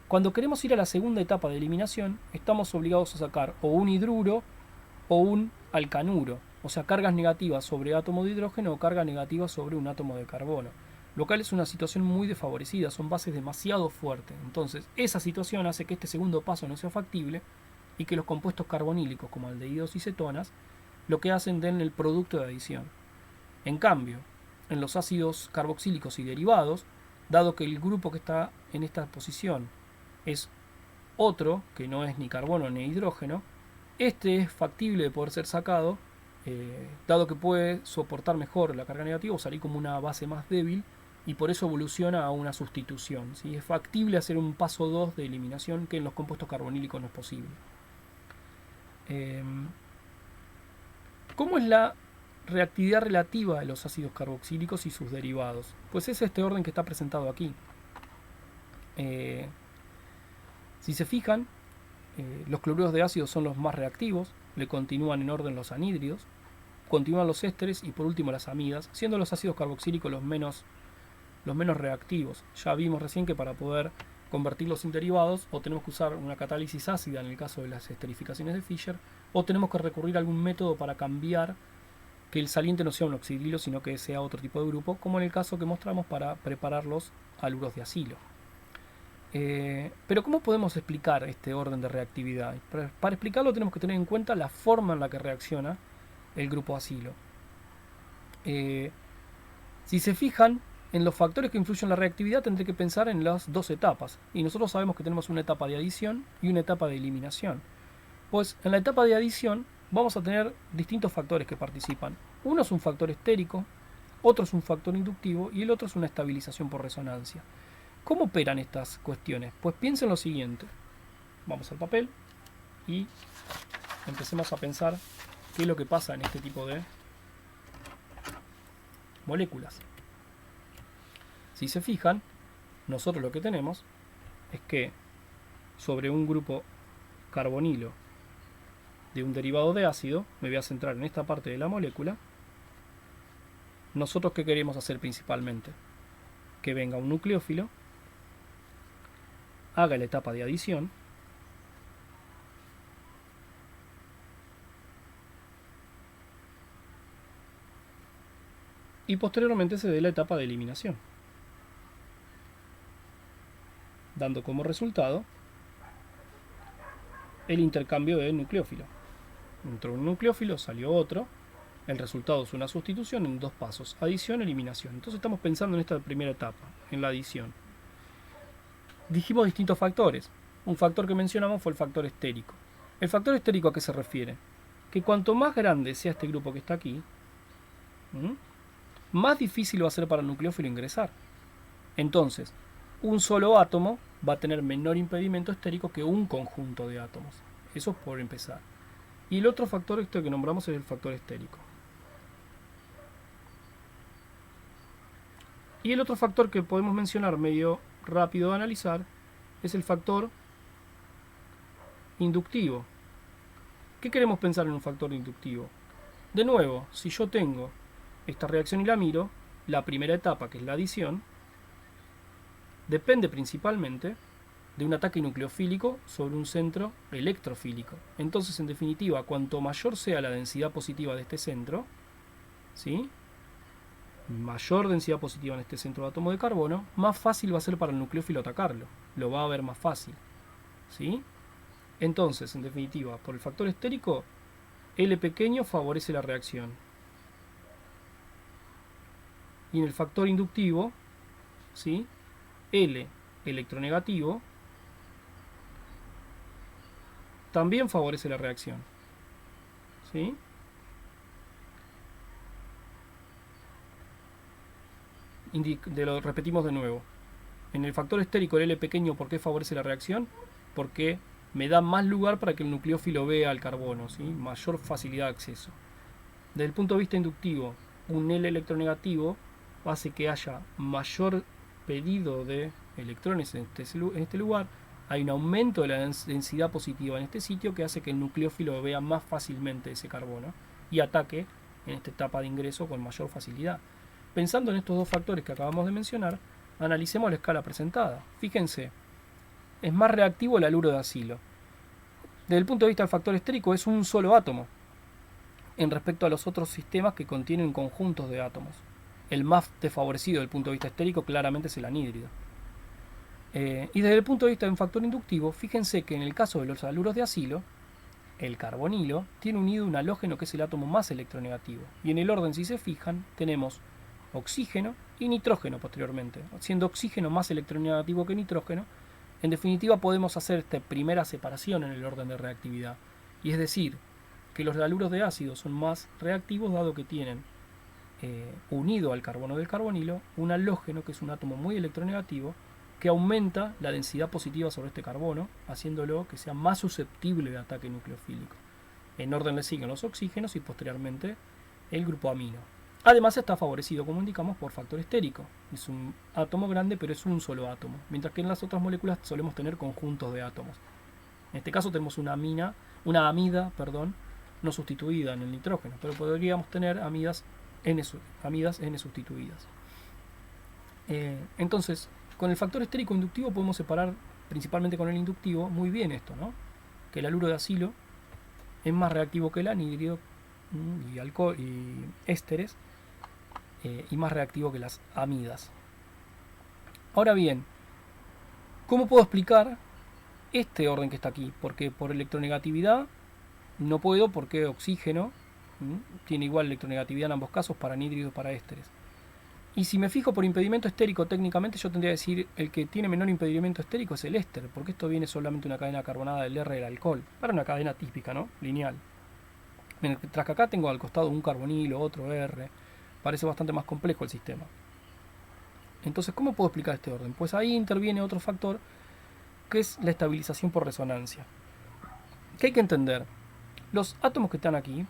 cuando queremos ir a la segunda etapa de eliminación, estamos obligados a sacar o un hidruro o un alcanuro, o sea, cargas negativas sobre átomo de hidrógeno o cargas negativas sobre un átomo de carbono, lo cual es una situación muy desfavorecida, son bases demasiado fuertes. Entonces, esa situación hace que este segundo paso no sea factible y que los compuestos carbonílicos, como aldehídos y cetonas, lo que hacen den el producto de adición. En cambio, en los ácidos carboxílicos y derivados, dado que el grupo que está en esta posición es otro, que no es ni carbono ni hidrógeno, este es factible de poder ser sacado, dado que puede soportar mejor la carga negativa o salir como una base más débil, y por eso evoluciona a una sustitución, ¿sí? Es factible hacer un paso 2 de eliminación que en los compuestos carbonílicos no es posible. ¿Cómo es la reactividad relativa de los ácidos carboxílicos y sus derivados? Pues es este orden que está presentado aquí. Si se fijan, los cloruros de ácido son los más reactivos, le continúan en orden los anhídridos, continúan los ésteres y por último las amidas, siendo los ácidos carboxílicos los menos reactivos. Ya vimos recién que para poder convertirlos en derivados o tenemos que usar una catálisis ácida en el caso de las esterificaciones de Fischer, o tenemos que recurrir a algún método para cambiar que el saliente no sea un oxidrilo sino que sea otro tipo de grupo, como en el caso que mostramos para preparar los haluros de acilo. Pero ¿cómo podemos explicar este orden de reactividad? Para explicarlo tenemos que tener en cuenta la forma en la que reacciona el grupo acilo. Si se fijan en los factores que influyen en la reactividad, tendré que pensar en las dos etapas. Y nosotros sabemos que tenemos una etapa de adición y una etapa de eliminación. Pues en la etapa de adición vamos a tener distintos factores que participan. Uno es un factor estérico, otro es un factor inductivo y el otro es una estabilización por resonancia. ¿Cómo operan estas cuestiones? Pues piensen lo siguiente. Vamos al papel y empecemos a pensar qué es lo que pasa en este tipo de moléculas. Si se fijan, nosotros lo que tenemos es que sobre un grupo carbonilo de un derivado de ácido, me voy a centrar en esta parte de la molécula, nosotros ¿qué queremos hacer principalmente? Que venga un nucleófilo, haga la etapa de adición, y posteriormente se dé la etapa de eliminación, dando como resultado el intercambio de nucleófilo. Entró un nucleófilo, salió otro, el resultado es una sustitución en dos pasos, adición, eliminación. Entonces estamos pensando en esta primera etapa, en la adición. Dijimos distintos factores. Un factor que mencionamos fue el factor estérico. ¿El factor estérico a qué se refiere? Que cuanto más grande sea este grupo que está aquí, más difícil va a ser para el nucleófilo ingresar. Entonces, un solo átomo va a tener menor impedimento estérico que un conjunto de átomos. Eso es por empezar. Y el otro factor que nombramos es el factor estérico. Y el otro factor que podemos mencionar medio rápido de analizar es el factor inductivo. ¿Qué queremos pensar en un factor inductivo? De nuevo, si yo tengo esta reacción y la miro, la primera etapa, que es la adición, depende principalmente de un ataque nucleofílico sobre un centro electrofílico. Entonces, en definitiva, cuanto mayor sea la densidad positiva de este centro, ¿sí?, mayor densidad positiva en este centro de átomo de carbono, más fácil va a ser para el nucleófilo atacarlo. Lo va a ver más fácil, ¿sí? Entonces, en definitiva, por el factor estérico, L pequeño favorece la reacción. Y en el factor inductivo, ¿sí?, L electronegativo también favorece la reacción, ¿sí? Lo repetimos de nuevo. En el factor estérico el L pequeño, ¿por qué favorece la reacción? Porque me da más lugar para que el nucleófilo vea al carbono, ¿sí? Mayor facilidad de acceso. Desde el punto de vista inductivo, un L electronegativo hace que haya mayor pedido de electrones en este lugar. Hay un aumento de la densidad positiva en este sitio que hace que el nucleófilo vea más fácilmente ese carbono y ataque en esta etapa de ingreso con mayor facilidad. Pensando en estos dos factores que acabamos de mencionar, analicemos la escala presentada. Fíjense, es más reactivo el haluro de acilo. Desde el punto de vista del factor estérico es un solo átomo en respecto a los otros sistemas que contienen conjuntos de átomos. El más desfavorecido desde el punto de vista estérico claramente es el anhídrido. Y desde el punto de vista de un factor inductivo, fíjense que en el caso de los haluros de acilo, el carbonilo tiene unido un halógeno que es el átomo más electronegativo. Y en el orden, si se fijan, tenemos oxígeno y nitrógeno posteriormente. Siendo oxígeno más electronegativo que nitrógeno, en definitiva podemos hacer esta primera separación en el orden de reactividad. Y es decir, que los haluros de ácido son más reactivos dado que tienen unido al carbono del carbonilo un halógeno que es un átomo muy electronegativo que aumenta la densidad positiva sobre este carbono, haciéndolo que sea más susceptible de ataque nucleofílico. En orden le siguen los oxígenos y posteriormente el grupo amino. Además está favorecido, como indicamos, por factor estérico. Es un átomo grande, pero es un solo átomo, mientras que en las otras moléculas solemos tener conjuntos de átomos. En este caso tenemos una amida, no sustituida en el nitrógeno, pero podríamos tener amidas N sustituidas. Entonces, con el factor estérico inductivo podemos separar, principalmente con el inductivo, muy bien esto, ¿no? Que el haluro de acilo es más reactivo que el anhídrido y ésteres, y más reactivo que las amidas. Ahora bien, ¿cómo puedo explicar este orden que está aquí? Porque por electronegatividad no puedo, porque oxígeno tiene igual electronegatividad en ambos casos para anhídrido y para ésteres. Y si me fijo por impedimento estérico, técnicamente yo tendría que decir el que tiene menor impedimento estérico es el éster, porque esto viene solamente una cadena carbonada del R del alcohol, para una cadena típica, ¿no? Lineal. Mientras que acá tengo al costado un carbonilo, otro R, parece bastante más complejo el sistema. Entonces, ¿cómo puedo explicar este orden? Pues ahí interviene otro factor, que es la estabilización por resonancia. ¿Qué hay que entender? Los átomos que están aquí,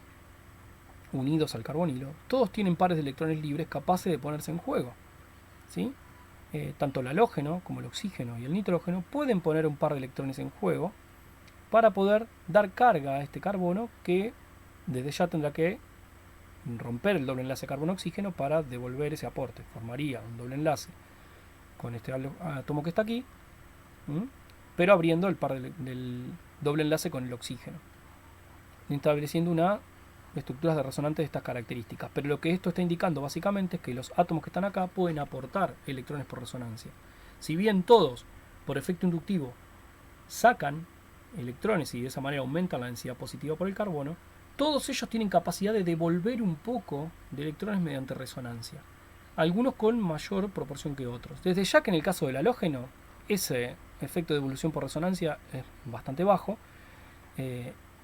unidos al carbonilo, todos tienen pares de electrones libres capaces de ponerse en juego, ¿sí? Tanto el halógeno como el oxígeno y el nitrógeno pueden poner un par de electrones en juego para poder dar carga a este carbono, que desde ya tendrá que romper el doble enlace carbono-oxígeno para devolver ese aporte. Formaría un doble enlace con este átomo que está aquí, pero abriendo el par del doble enlace con el oxígeno, estableciendo una estructuras de resonantes de estas características. Pero lo que esto está indicando básicamente es que los átomos que están acá pueden aportar electrones por resonancia. Si bien todos, por efecto inductivo, sacan electrones y de esa manera aumentan la densidad positiva por el carbono, todos ellos tienen capacidad de devolver un poco de electrones mediante resonancia. Algunos con mayor proporción que otros. Desde ya que en el caso del halógeno, ese efecto de devolución por resonancia es bastante bajo,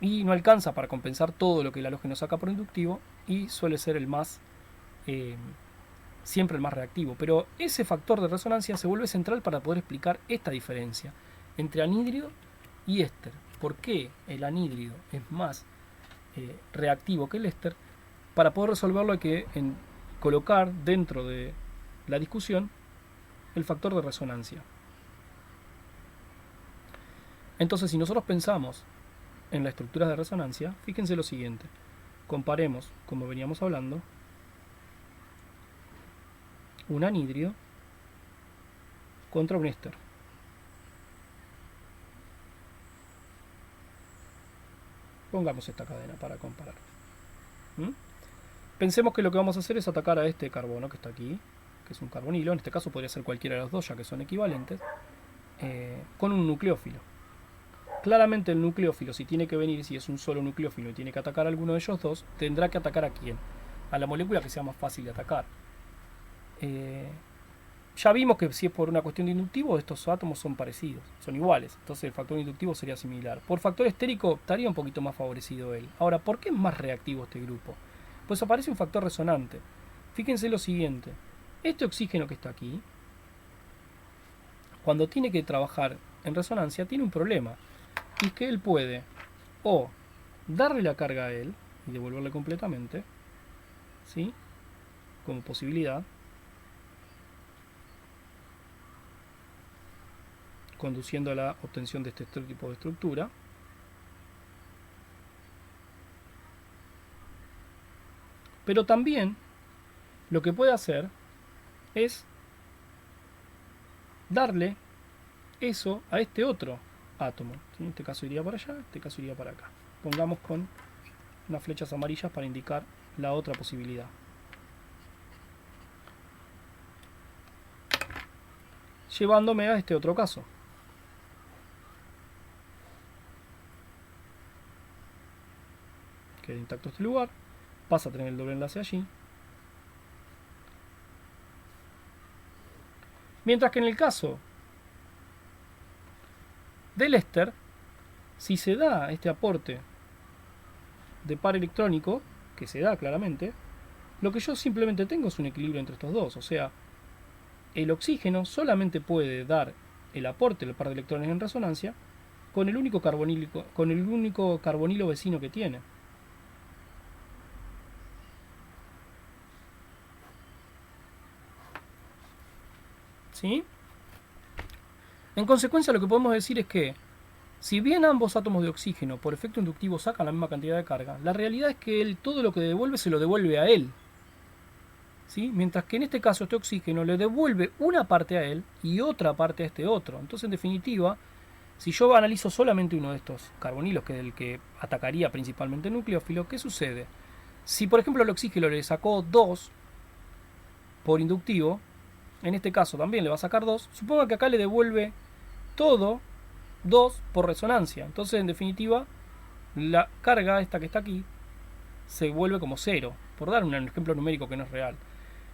y no alcanza para compensar todo lo que el halógeno saca por inductivo, y suele ser el más siempre el más reactivo. Pero ese factor de resonancia se vuelve central para poder explicar esta diferencia entre anhídrido y éster. ¿Por qué el anhídrido es más reactivo que el éster? Para poder resolverlo hay que colocar dentro de la discusión el factor de resonancia. Entonces, si nosotros pensamos en la estructura de resonancia, fíjense lo siguiente. Comparemos, como veníamos hablando, un anhídrido contra un éster. Pongamos esta cadena para comparar. Pensemos que lo que vamos a hacer es atacar a este carbono que está aquí, que es un carbonilo. En este caso podría ser cualquiera de los dos, ya que son equivalentes, con un nucleófilo. Claramente el nucleófilo, si tiene que venir, si es un solo nucleófilo y tiene que atacar a alguno de ellos dos, tendrá que atacar a quién, a la molécula que sea más fácil de atacar. Ya vimos que si es por una cuestión de inductivo, estos átomos son parecidos, son iguales, entonces el factor inductivo sería similar. Por factor estérico estaría un poquito más favorecido él. Ahora, ¿por qué es más reactivo este grupo? Pues aparece un factor resonante. Fíjense lo siguiente, este oxígeno que está aquí, cuando tiene que trabajar en resonancia, tiene un problema, Y es que él puede o darle la carga a él y devolverle completamente, ¿sí? Como posibilidad, conduciendo a la obtención de este tipo de estructura. Pero también lo que puede hacer es darle eso a este otro átomo. ¿Sí? En este caso iría para allá, en este caso iría para acá. Pongamos con unas flechas amarillas para indicar la otra posibilidad. Llevándome a este otro caso. Queda intacto este lugar. Pasa a tener el doble enlace allí. Mientras que en el caso del éster, si se da este aporte de par electrónico, que se da claramente, lo que yo simplemente tengo es un equilibrio entre estos dos. O sea, el oxígeno solamente puede dar el aporte del par de electrones en resonancia con el único carbonilo vecino que tiene. ¿Sí? En consecuencia, lo que podemos decir es que, si bien ambos átomos de oxígeno por efecto inductivo sacan la misma cantidad de carga, la realidad es que él todo lo que devuelve se lo devuelve a él. ¿Sí? Mientras que en este caso este oxígeno le devuelve una parte a él y otra parte a este otro. Entonces, en definitiva, si yo analizo solamente uno de estos carbonilos, que es el que atacaría principalmente el nucleófilo, ¿qué sucede? Si por ejemplo el oxígeno le sacó 2 por inductivo, en este caso también le va a sacar 2, suponga que acá le devuelve todo 2 por resonancia. Entonces, en definitiva, la carga esta que está aquí se vuelve como 0, por dar un ejemplo numérico que no es real.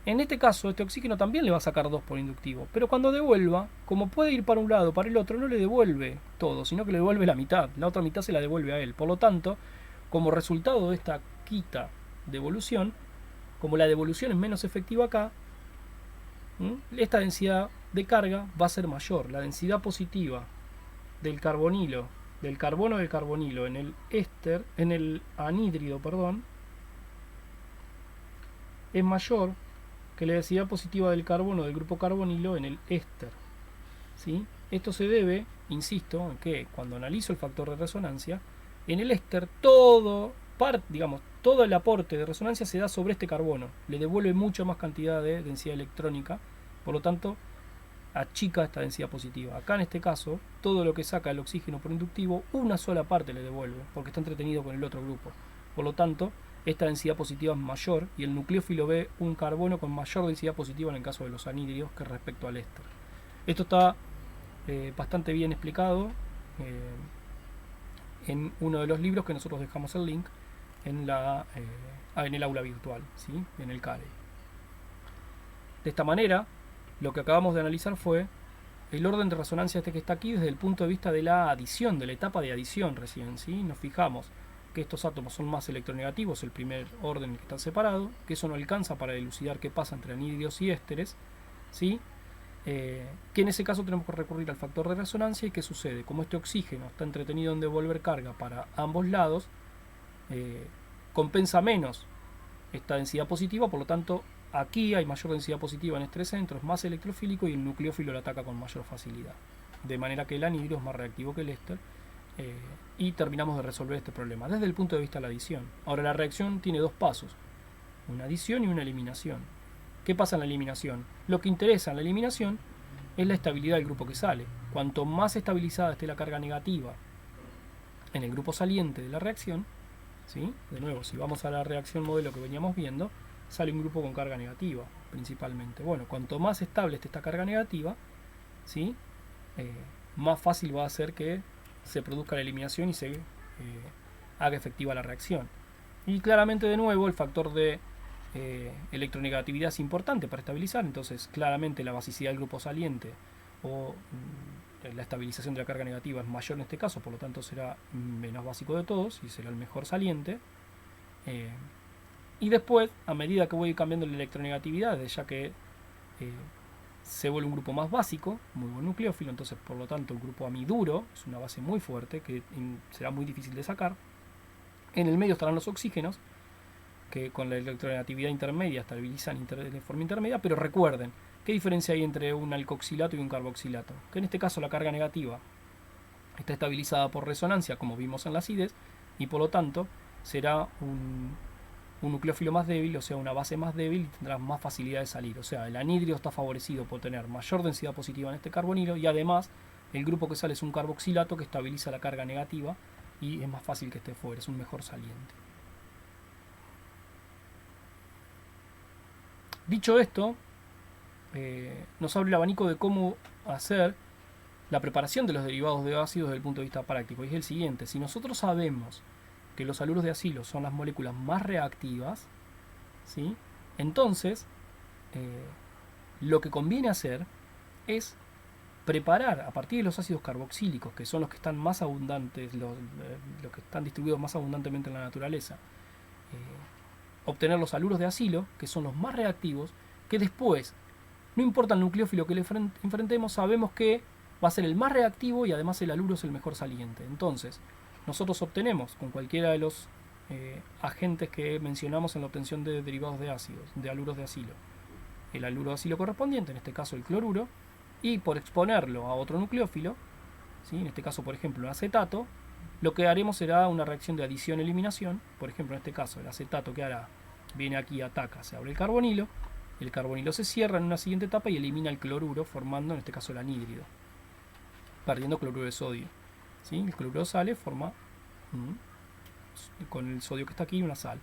En este caso, este oxígeno también le va a sacar 2 por inductivo, pero cuando devuelva, como puede ir para un lado o para el otro, no le devuelve todo, sino que le devuelve la mitad. La otra mitad se la devuelve a él. Por lo tanto, como resultado de esta quita devolución, como la devolución es menos efectiva acá, esta densidad de carga va a ser mayor. La densidad positiva del carbonilo, del carbono del carbonilo en el éster, en el anhídrido, perdón, es mayor que la densidad positiva del carbono del grupo carbonilo en el éster. ¿Sí? Esto se debe, insisto, en que cuando analizo el factor de resonancia, en el éster todo el aporte de resonancia se da sobre este carbono. Le devuelve mucha más cantidad de densidad electrónica, por lo tanto, achica esta densidad positiva. Acá en este caso, todo lo que saca el oxígeno por inductivo, una sola parte le devuelve, porque está entretenido con el otro grupo. Por lo tanto, esta densidad positiva es mayor y el nucleófilo ve un carbono con mayor densidad positiva en el caso de los anhídridos que respecto al éster. Esto está bastante bien explicado en uno de los libros que nosotros dejamos el link en el aula virtual, ¿sí? En el CARE. De esta manera, lo que acabamos de analizar fue el orden de resonancia este que está aquí desde el punto de vista de la adición, de la etapa de adición recién, ¿sí? Nos fijamos que estos átomos son más electronegativos, el primer orden en el que están separados, que eso no alcanza para dilucidar qué pasa entre anhídridos y ésteres, ¿sí? Que en ese caso tenemos que recurrir al factor de resonancia. ¿Y qué sucede? Como este oxígeno está entretenido en devolver carga para ambos lados, compensa menos esta densidad positiva, por lo tanto aquí hay mayor densidad positiva en este centro, es más electrofílico y el nucleófilo lo ataca con mayor facilidad, de manera que el anhídrido es más reactivo que el éster, y terminamos de resolver este problema desde el punto de vista de la adición. Ahora, la reacción tiene dos pasos, una adición y una eliminación. ¿Qué pasa en la eliminación? Lo que interesa en la eliminación es la estabilidad del grupo que sale. Cuanto más estabilizada esté la carga negativa en el grupo saliente de la reacción, ¿sí? De nuevo, si vamos a la reacción modelo que veníamos viendo, sale un grupo con carga negativa principalmente. Bueno, cuanto más estable esté esta carga negativa, ¿sí? Más fácil va a ser que se produzca la eliminación y se haga efectiva la reacción. Y claramente, de nuevo, el factor de electronegatividad es importante para estabilizar. Entonces, claramente la basicidad del grupo saliente o la estabilización de la carga negativa es mayor en este caso, por lo tanto será menos básico de todos y será el mejor saliente. Y después, a medida que voy cambiando la electronegatividad, ya que se vuelve un grupo más básico, muy buen nucleófilo, entonces por lo tanto el grupo amiduro es una base muy fuerte que será muy difícil de sacar. En el medio estarán los oxígenos, que con la electronegatividad intermedia estabilizan de forma intermedia, pero recuerden, ¿qué diferencia hay entre un alcoxilato y un carboxilato? Que en este caso la carga negativa está estabilizada por resonancia, como vimos en la acidez, y por lo tanto será un nucleófilo más débil, o sea, una base más débil y tendrá más facilidad de salir. O sea, el anhídrido está favorecido por tener mayor densidad positiva en este carbonilo y además el grupo que sale es un carboxilato que estabiliza la carga negativa y es más fácil que esté fuera, es un mejor saliente. Dicho esto, nos abre el abanico de cómo hacer la preparación de los derivados de ácidos desde el punto de vista práctico. Y es el siguiente: si nosotros sabemos que los haluros de acilo son las moléculas más reactivas, ¿sí? Entonces lo que conviene hacer es preparar a partir de los ácidos carboxílicos, que son los que están más abundantes, los que están distribuidos más abundantemente en la naturaleza, obtener los haluros de acilo, que son los más reactivos, que después, no importa el nucleófilo que le enfrentemos, sabemos que va a ser el más reactivo y además el haluro es el mejor saliente. Entonces, nosotros obtenemos con cualquiera de los agentes que mencionamos en la obtención de derivados de ácidos, de haluros de acilo, el haluro de acilo correspondiente, en este caso el cloruro, y por exponerlo a otro nucleófilo, ¿sí? En este caso por ejemplo el acetato, lo que haremos será una reacción de adición-eliminación. Por ejemplo, en este caso el acetato que hará, viene aquí, ataca, se abre el carbonilo se cierra en una siguiente etapa y elimina el cloruro, formando en este caso el anhídrido, perdiendo cloruro de sodio, ¿sí? El cloruro sale, forma con el sodio que está aquí una sal.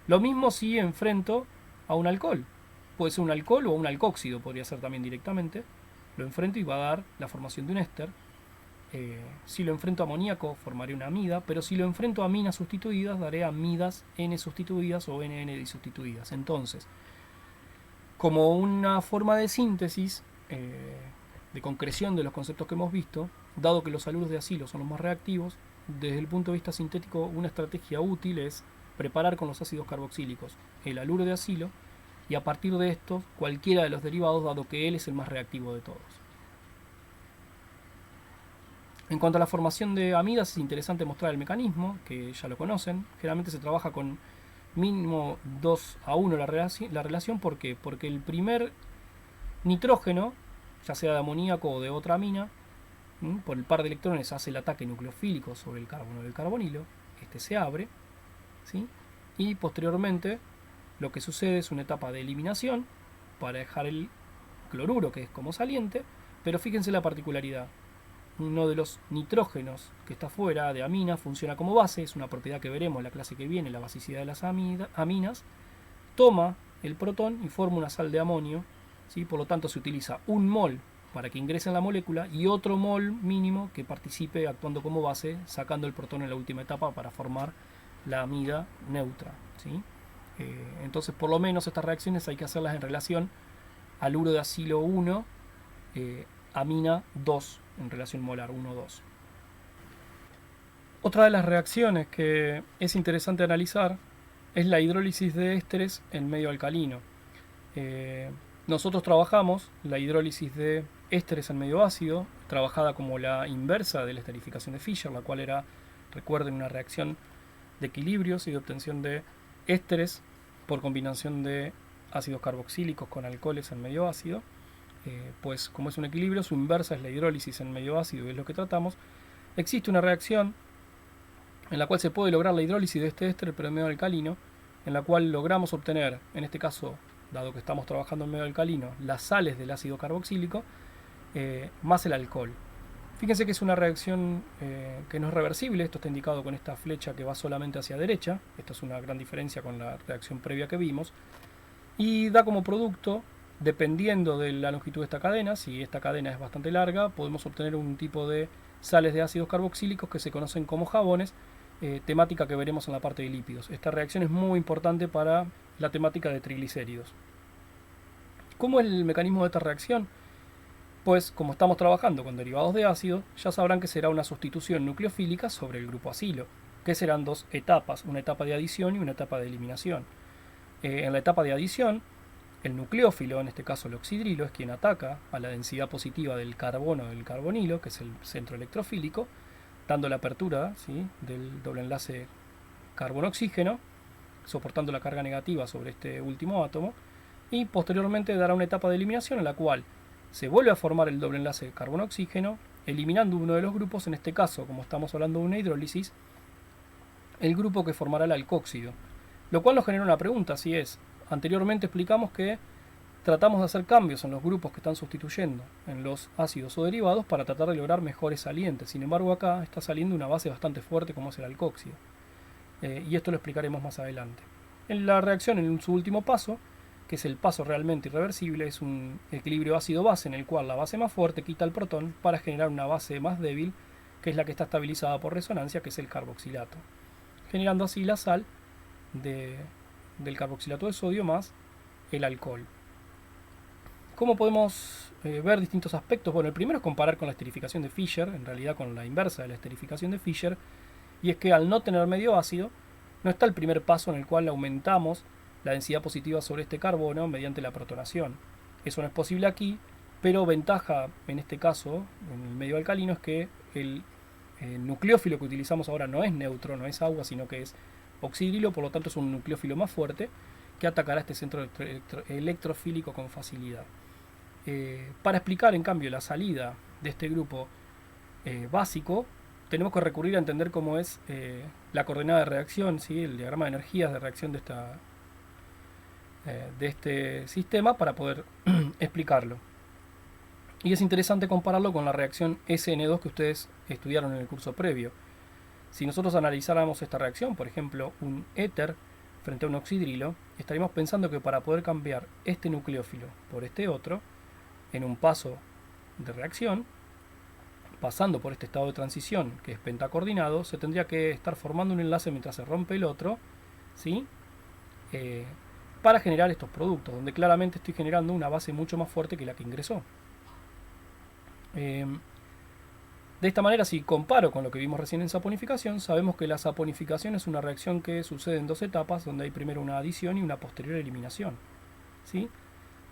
Lo mismo si enfrento a un alcohol, puede ser un alcohol o un alcóxido, podría ser también directamente, lo enfrento y va a dar la formación de un éster. Si lo enfrento a amoníaco formaré una amida, pero si lo enfrento a aminas sustituidas daré amidas N sustituidas o NN disustituidas. Entonces, como una forma de síntesis, de concreción de los conceptos que hemos visto, dado que los haluros de acilo son los más reactivos, desde el punto de vista sintético una estrategia útil es preparar con los ácidos carboxílicos el haluro de acilo y a partir de esto cualquiera de los derivados, dado que él es el más reactivo de todos. En cuanto a la formación de amidas, es interesante mostrar el mecanismo, que ya lo conocen. Generalmente se trabaja con mínimo 2:1 la relación. ¿Por qué? Porque el primer nitrógeno, ya sea de amoníaco o de otra amina, por el par de electrones hace el ataque nucleofílico sobre el carbono del carbonilo. Este se abre, ¿sí? Y posteriormente lo que sucede es una etapa de eliminación para dejar el cloruro, que es como saliente. Pero fíjense la particularidad: uno de los nitrógenos que está fuera de amina funciona como base, es una propiedad que veremos en la clase que viene, la basicidad de las aminas, toma el protón y forma una sal de amonio, ¿sí? Por lo tanto se utiliza un mol para que ingrese en la molécula y otro mol mínimo que participe actuando como base, sacando el protón en la última etapa para formar la amida neutra, ¿sí? Entonces por lo menos estas reacciones hay que hacerlas en relación haluro de acilo 1, amina 2, en relación molar 1,2. Otra de las reacciones que es interesante analizar es la hidrólisis de ésteres en medio alcalino. Nosotros trabajamos la hidrólisis de ésteres en medio ácido, trabajada como la inversa de la esterificación de Fischer, la cual era, recuerden, una reacción de equilibrios y de obtención de ésteres por combinación de ácidos carboxílicos con alcoholes en medio ácido. Pues como es un equilibrio, su inversa es la hidrólisis en medio ácido y es lo que tratamos. Existe una reacción en la cual se puede lograr la hidrólisis de este éster pero en medio alcalino, en la cual logramos obtener, en este caso, dado que estamos trabajando en medio alcalino, las sales del ácido carboxílico más el alcohol. Fíjense que es una reacción que no es reversible. Esto está indicado con esta flecha que va solamente hacia derecha. Esto es una gran diferencia con la reacción previa que vimos, y da como producto, dependiendo de la longitud de esta cadena, si esta cadena es bastante larga, podemos obtener un tipo de sales de ácidos carboxílicos que se conocen como jabones, temática que veremos en la parte de lípidos. Esta reacción es muy importante para la temática de triglicéridos. ¿Cómo es el mecanismo de esta reacción? Pues como estamos trabajando con derivados de ácido, ya sabrán que será una sustitución nucleofílica sobre el grupo acilo, que serán dos etapas, una etapa de adición y una etapa de eliminación. En la etapa de adición, El nucleófilo, en este caso el oxidrilo, es quien ataca a la densidad positiva del carbono del carbonilo, que es el centro electrofílico, dando la apertura, ¿sí?, del doble enlace carbono-oxígeno, soportando la carga negativa sobre este último átomo, y posteriormente dará una etapa de eliminación en la cual se vuelve a formar el doble enlace carbono-oxígeno, eliminando uno de los grupos, en este caso, como estamos hablando de una hidrólisis, el grupo que formará el alcóxido. Lo cual nos genera una pregunta, si es, anteriormente explicamos que tratamos de hacer cambios en los grupos que están sustituyendo en los ácidos o derivados para tratar de lograr mejores salientes. Sin embargo, acá está saliendo una base bastante fuerte como es el alcóxido. Y esto lo explicaremos más adelante. En la reacción, en su último paso, que es el paso realmente irreversible, es un equilibrio ácido-base en el cual la base más fuerte quita el protón para generar una base más débil, que es la que está estabilizada por resonancia, que es el carboxilato, generando así la sal del carboxilato de sodio más el alcohol. ¿Cómo podemos ver distintos aspectos? Bueno, el primero es comparar con la esterificación de Fischer, en realidad con la inversa de la esterificación de Fischer, y es que al no tener medio ácido, no está el primer paso en el cual aumentamos la densidad positiva sobre este carbono mediante la protonación. Eso no es posible aquí, pero ventaja en este caso, en el medio alcalino, es que el nucleófilo que utilizamos ahora no es neutro, no es agua, sino que es oxidrilo, por lo tanto es un nucleófilo más fuerte que atacará este centro electrofílico con facilidad. Para explicar en cambio la salida de este grupo básico, tenemos que recurrir a entender cómo es la coordenada de reacción, ¿sí?, el diagrama de energías de reacción de este sistema para poder explicarlo. Y es interesante compararlo con la reacción SN2 que ustedes estudiaron en el curso previo. Si nosotros analizáramos esta reacción, por ejemplo, un éter frente a un oxidrilo, estaríamos pensando que para poder cambiar este nucleófilo por este otro, en un paso de reacción, pasando por este estado de transición que es pentacoordinado, se tendría que estar formando un enlace mientras se rompe el otro, ¿sí?, para generar estos productos, donde claramente estoy generando una base mucho más fuerte que la que ingresó. De esta manera, si comparo con lo que vimos recién en saponificación, sabemos que la saponificación es una reacción que sucede en dos etapas, donde hay primero una adición y una posterior eliminación, ¿sí?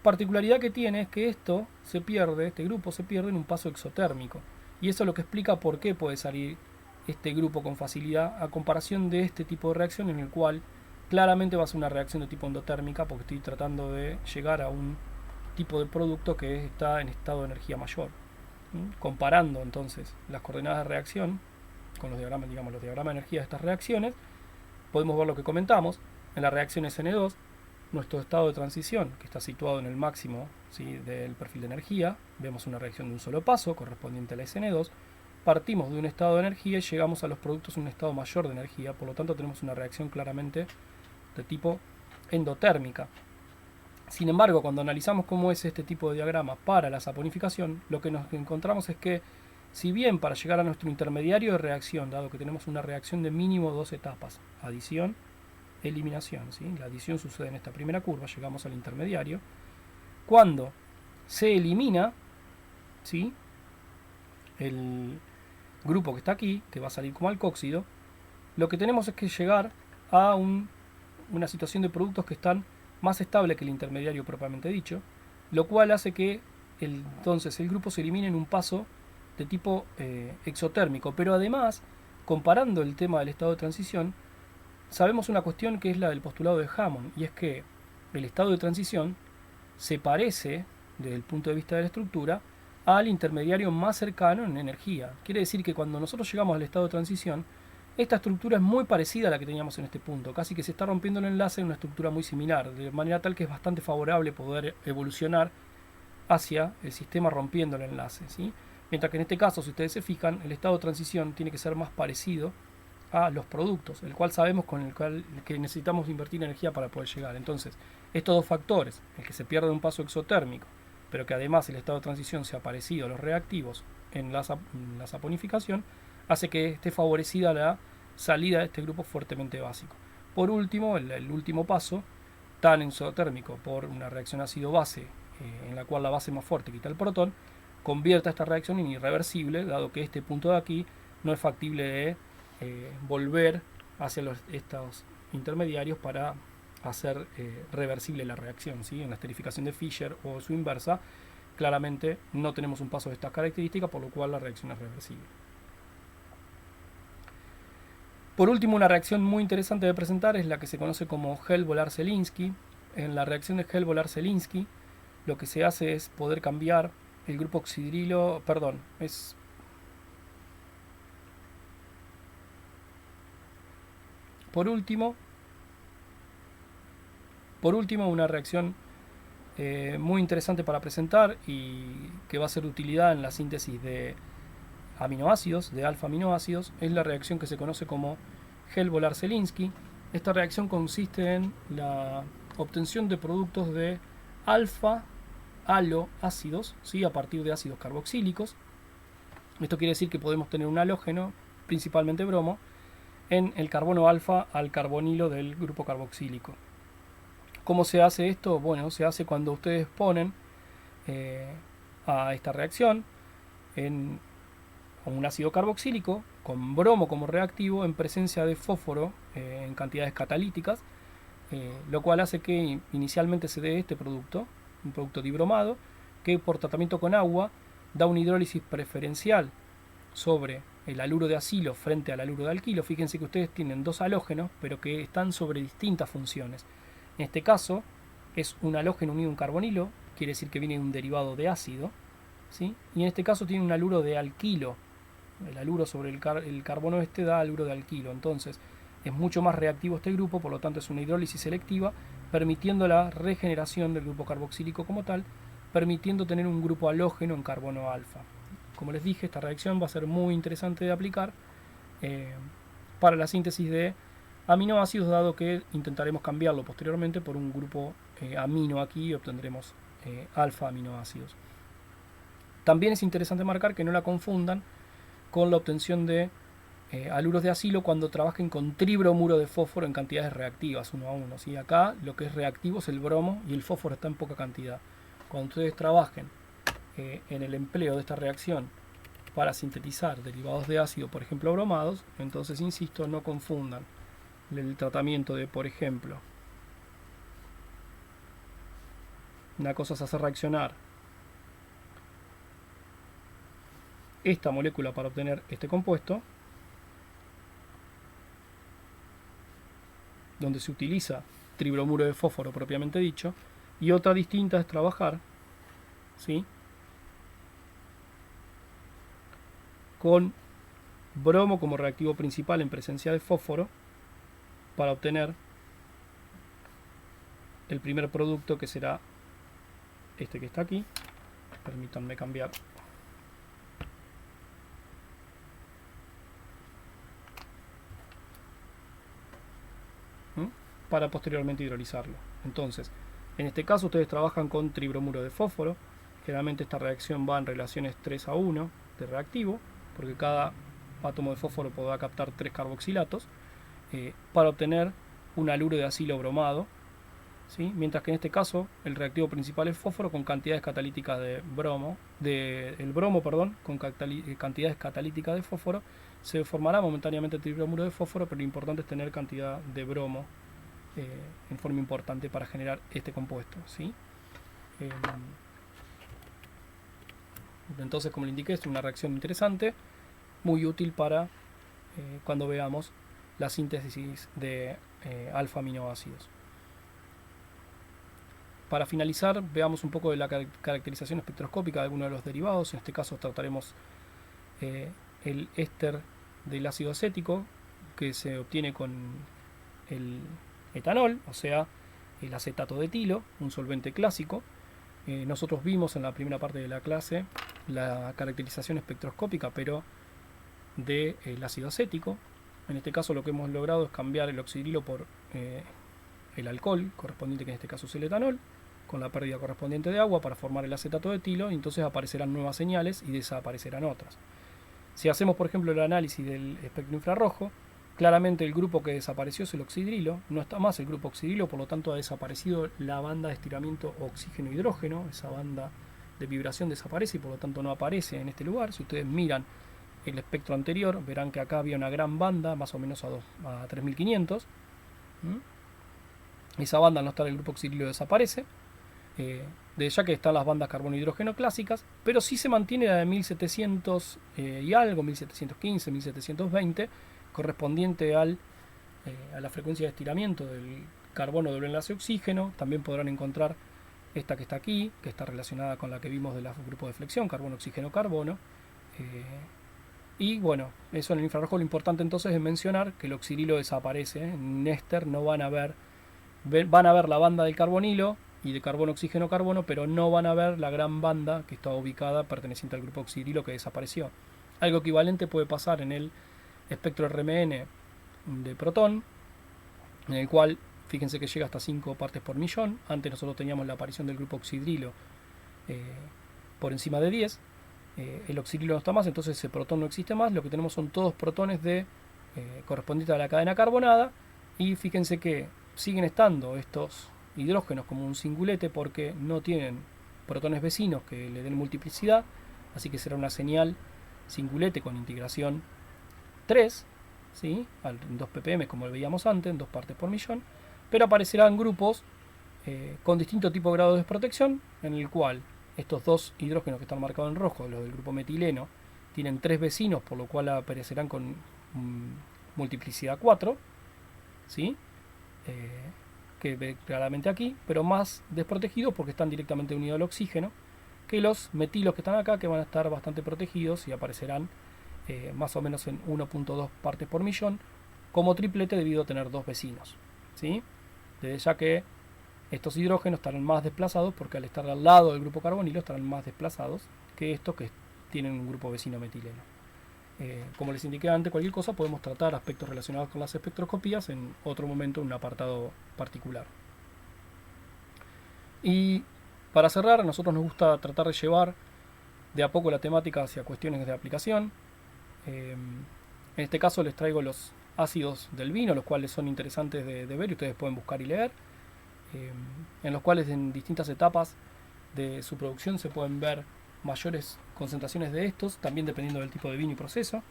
Particularidad que tiene es que este grupo se pierde en un paso exotérmico, y eso es lo que explica por qué puede salir este grupo con facilidad a comparación de este tipo de reacción en el cual claramente va a ser una reacción de tipo endotérmica, porque estoy tratando de llegar a un tipo de producto que está en estado de energía mayor. Comparando entonces las coordenadas de reacción con los diagramas, los diagramas de energía de estas reacciones, podemos ver lo que comentamos. En la reacción SN2, nuestro estado de transición, que está situado en el máximo, ¿sí?, del perfil de energía, vemos una reacción de un solo paso correspondiente a la SN2, partimos de un estado de energía y llegamos a los productos en un estado mayor de energía, por lo tanto tenemos una reacción claramente de tipo endotérmica. Sin embargo, cuando analizamos cómo es este tipo de diagrama para la saponificación, lo que nos encontramos es que, si bien para llegar a nuestro intermediario de reacción, dado que tenemos una reacción de mínimo dos etapas, adición, eliminación, ¿sí?, la adición sucede en esta primera curva, llegamos al intermediario, cuando se elimina, ¿sí?, el grupo que está aquí, que va a salir como alcóxido, lo que tenemos es que llegar a una situación de productos que están más estable que el intermediario propiamente dicho, lo cual hace que entonces el grupo se elimine en un paso de tipo exotérmico. Pero además, comparando el tema del estado de transición, sabemos una cuestión que es la del postulado de Hammond, y es que el estado de transición se parece, desde el punto de vista de la estructura, al intermediario más cercano en energía. Quiere decir que cuando nosotros llegamos al estado de transición, esta estructura es muy parecida a la que teníamos en este punto, casi que se está rompiendo el enlace en una estructura muy similar, de manera tal que es bastante favorable poder evolucionar hacia el sistema rompiendo el enlace, ¿sí? Mientras que en este caso, si ustedes se fijan, el estado de transición tiene que ser más parecido a los productos, el cual sabemos con el cual que necesitamos invertir energía para poder llegar. Entonces, estos dos factores, el que se pierde un paso exotérmico, pero que además el estado de transición sea parecido a los reactivos en la saponificación, hace que esté favorecida la salida de este grupo fuertemente básico. Por último, el último paso, tan exotérmico por una reacción ácido-base, en la cual la base más fuerte quita el protón, convierte esta reacción en irreversible, dado que este punto de aquí no es factible de volver hacia estos intermediarios para hacer reversible la reacción, ¿sí? En la esterificación de Fischer o su inversa, claramente no tenemos un paso de estas características, por lo cual la reacción es reversible. Por último, una reacción muy interesante de presentar es la que se conoce como Hell-Volar-Zelinsky. En la reacción de Hell-Volar-Zelinsky, lo que se hace es poder cambiar el grupo oxidrilo, perdón, es por último, una reacción muy interesante para presentar y que va a ser de utilidad en la síntesis de aminoácidos, de alfa-aminoácidos, es la reacción que se conoce como Hell-Volar-Zelinsky. Esta reacción consiste en la obtención de productos de alfa-haloácidos, ¿sí? A partir de ácidos carboxílicos. Esto quiere decir que podemos tener un halógeno, principalmente bromo, en el carbono alfa al carbonilo del grupo carboxílico. ¿Cómo se hace esto? Bueno, se hace cuando ustedes ponen a esta reacción en un ácido carboxílico con bromo como reactivo en presencia de fósforo en cantidades catalíticas, lo cual hace que inicialmente se dé este producto, un producto dibromado, que por tratamiento con agua da una hidrólisis preferencial sobre el haluro de acilo frente al haluro de alquilo. Fíjense que ustedes tienen dos halógenos, pero que están sobre distintas funciones. En este caso es un halógeno unido a un carbonilo, quiere decir que viene de un derivado de ácido, ¿sí? Y en este caso tiene un haluro de alquilo. El haluro sobre el carbono este da haluro de alquilo. Entonces es mucho más reactivo este grupo, por lo tanto es una hidrólisis selectiva, permitiendo la regeneración del grupo carboxílico como tal, permitiendo tener un grupo halógeno en carbono alfa. Como les dije, esta reacción va a ser muy interesante de aplicar para la síntesis de aminoácidos, dado que intentaremos cambiarlo posteriormente por un grupo amino aquí y obtendremos alfa aminoácidos. También es interesante marcar que no la confundan con la obtención de haluros de acilo cuando trabajen con tribromuro de fósforo en cantidades reactivas 1 a 1. ¿Sí? Acá lo que es reactivo es el bromo y el fósforo está en poca cantidad. Cuando ustedes trabajen en el empleo de esta reacción para sintetizar derivados de ácido, por ejemplo bromados, entonces insisto, no confundan el tratamiento de, por ejemplo, una cosa es hacer reaccionar esta molécula para obtener este compuesto, donde se utiliza tribromuro de fósforo propiamente dicho, y otra distinta es trabajar, ¿sí?, con bromo como reactivo principal en presencia de fósforo para obtener el primer producto, que será este que está aquí. Permítanme cambiar para posteriormente hidrolizarlo. Entonces, en este caso ustedes trabajan con tribromuro de fósforo. Generalmente esta reacción va en relaciones 3 a 1 de reactivo, porque cada átomo de fósforo podrá captar 3 carboxilatos para obtener un haluro de acilo bromado, ¿sí? Mientras que en este caso el reactivo principal es fósforo con cantidades catalíticas de bromo, con cantidades catalíticas de fósforo. Se formará momentáneamente el tribromuro de fósforo, pero lo importante es tener cantidad de bromo en forma importante para generar este compuesto, ¿sí? Entonces, como le indiqué, es una reacción interesante, muy útil para cuando veamos la síntesis de alfa aminoácidos. Para finalizar, veamos un poco de la caracterización espectroscópica de algunos de los derivados. En este caso trataremos el éster del ácido acético, que se obtiene con el etanol, o sea, el acetato de etilo, un solvente clásico. Nosotros vimos en la primera parte de la clase la caracterización espectroscópica, pero del ácido acético. En este caso lo que hemos logrado es cambiar el oxidrilo por el alcohol correspondiente, que en este caso es el etanol, con la pérdida correspondiente de agua para formar el acetato de etilo, y entonces aparecerán nuevas señales y desaparecerán otras. Si hacemos, por ejemplo, el análisis del espectro infrarrojo, claramente el grupo que desapareció es el oxidrilo, no está más el grupo oxidrilo, por lo tanto ha desaparecido la banda de estiramiento oxígeno-hidrógeno, esa banda de vibración desaparece y por lo tanto no aparece en este lugar. Si ustedes miran el espectro anterior, verán que acá había una gran banda, más o menos a 3500. Esa banda al no estar el grupo oxidrilo desaparece, de ya que están las bandas carbono-hidrógeno clásicas, pero sí se mantiene la de 1700 y algo, 1715, 1720, correspondiente a la frecuencia de estiramiento del carbono doble enlace oxígeno. También podrán encontrar esta que está aquí, que está relacionada con la que vimos del grupo de flexión, carbono-oxígeno-carbono. Y bueno, eso en el infrarrojo lo importante entonces es mencionar que el oxidrilo desaparece. En Néster no van a ver la banda del carbonilo y de carbono-oxígeno-carbono, pero no van a ver la gran banda que está ubicada perteneciente al grupo oxidrilo que desapareció. Algo equivalente puede pasar en el espectro RMN de protón, en el cual fíjense que llega hasta 5 partes por millón. Antes nosotros teníamos la aparición del grupo oxidrilo por encima de 10. El oxidrilo no está más, entonces ese protón no existe más. Lo que tenemos son todos protones correspondientes a la cadena carbonada. Y fíjense que siguen estando estos hidrógenos como un singulete porque no tienen protones vecinos que le den multiplicidad. Así que será una señal singulete con integración 3, ¿sí? En 2 ppm como lo veíamos antes, en 2 partes por millón. Pero aparecerán grupos con distinto tipo de grado de desprotección, en el cual estos dos hidrógenos que están marcados en rojo, los del grupo metileno, tienen 3 vecinos, por lo cual aparecerán con multiplicidad 4, ¿sí? Que ve claramente aquí, pero más desprotegidos porque están directamente unidos al oxígeno, que los metilos que están acá, que van a estar bastante protegidos y aparecerán más o menos en 1.2 partes por millón, como triplete debido a tener 2 vecinos, ¿sí? Desde ya que estos hidrógenos estarán más desplazados porque al estar al lado del grupo carbonilo estarán más desplazados que estos que tienen un grupo vecino metileno. Como les indiqué antes, cualquier cosa podemos tratar aspectos relacionados con las espectroscopías en otro momento, en un apartado particular. Y para cerrar, a nosotros nos gusta tratar de llevar de a poco la temática hacia cuestiones de aplicación. En este caso les traigo los ácidos del vino, los cuales son interesantes de ver y ustedes pueden buscar y leer, en los cuales en distintas etapas de su producción se pueden ver mayores concentraciones de estos, también dependiendo del tipo de vino y proceso,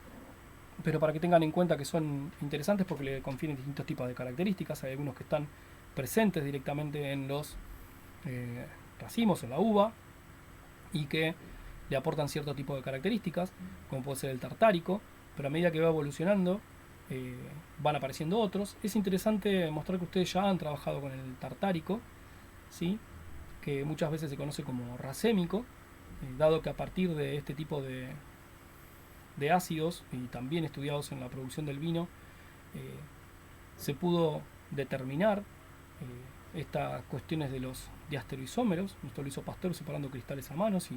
pero para que tengan en cuenta que son interesantes porque le confieren distintos tipos de características. Hay algunos que están presentes directamente en los racimos, en la uva, y que le aportan cierto tipo de características, como puede ser el tartárico, pero a medida que va evolucionando van apareciendo otros. Es interesante mostrar que ustedes ya han trabajado con el tartárico, ¿sí? Que muchas veces se conoce como racémico, dado que a partir de este tipo de ácidos, y también estudiados en la producción del vino, se pudo determinar estas cuestiones de los diastereoisómeros. Esto lo hizo Pasteur separando cristales a mano. Si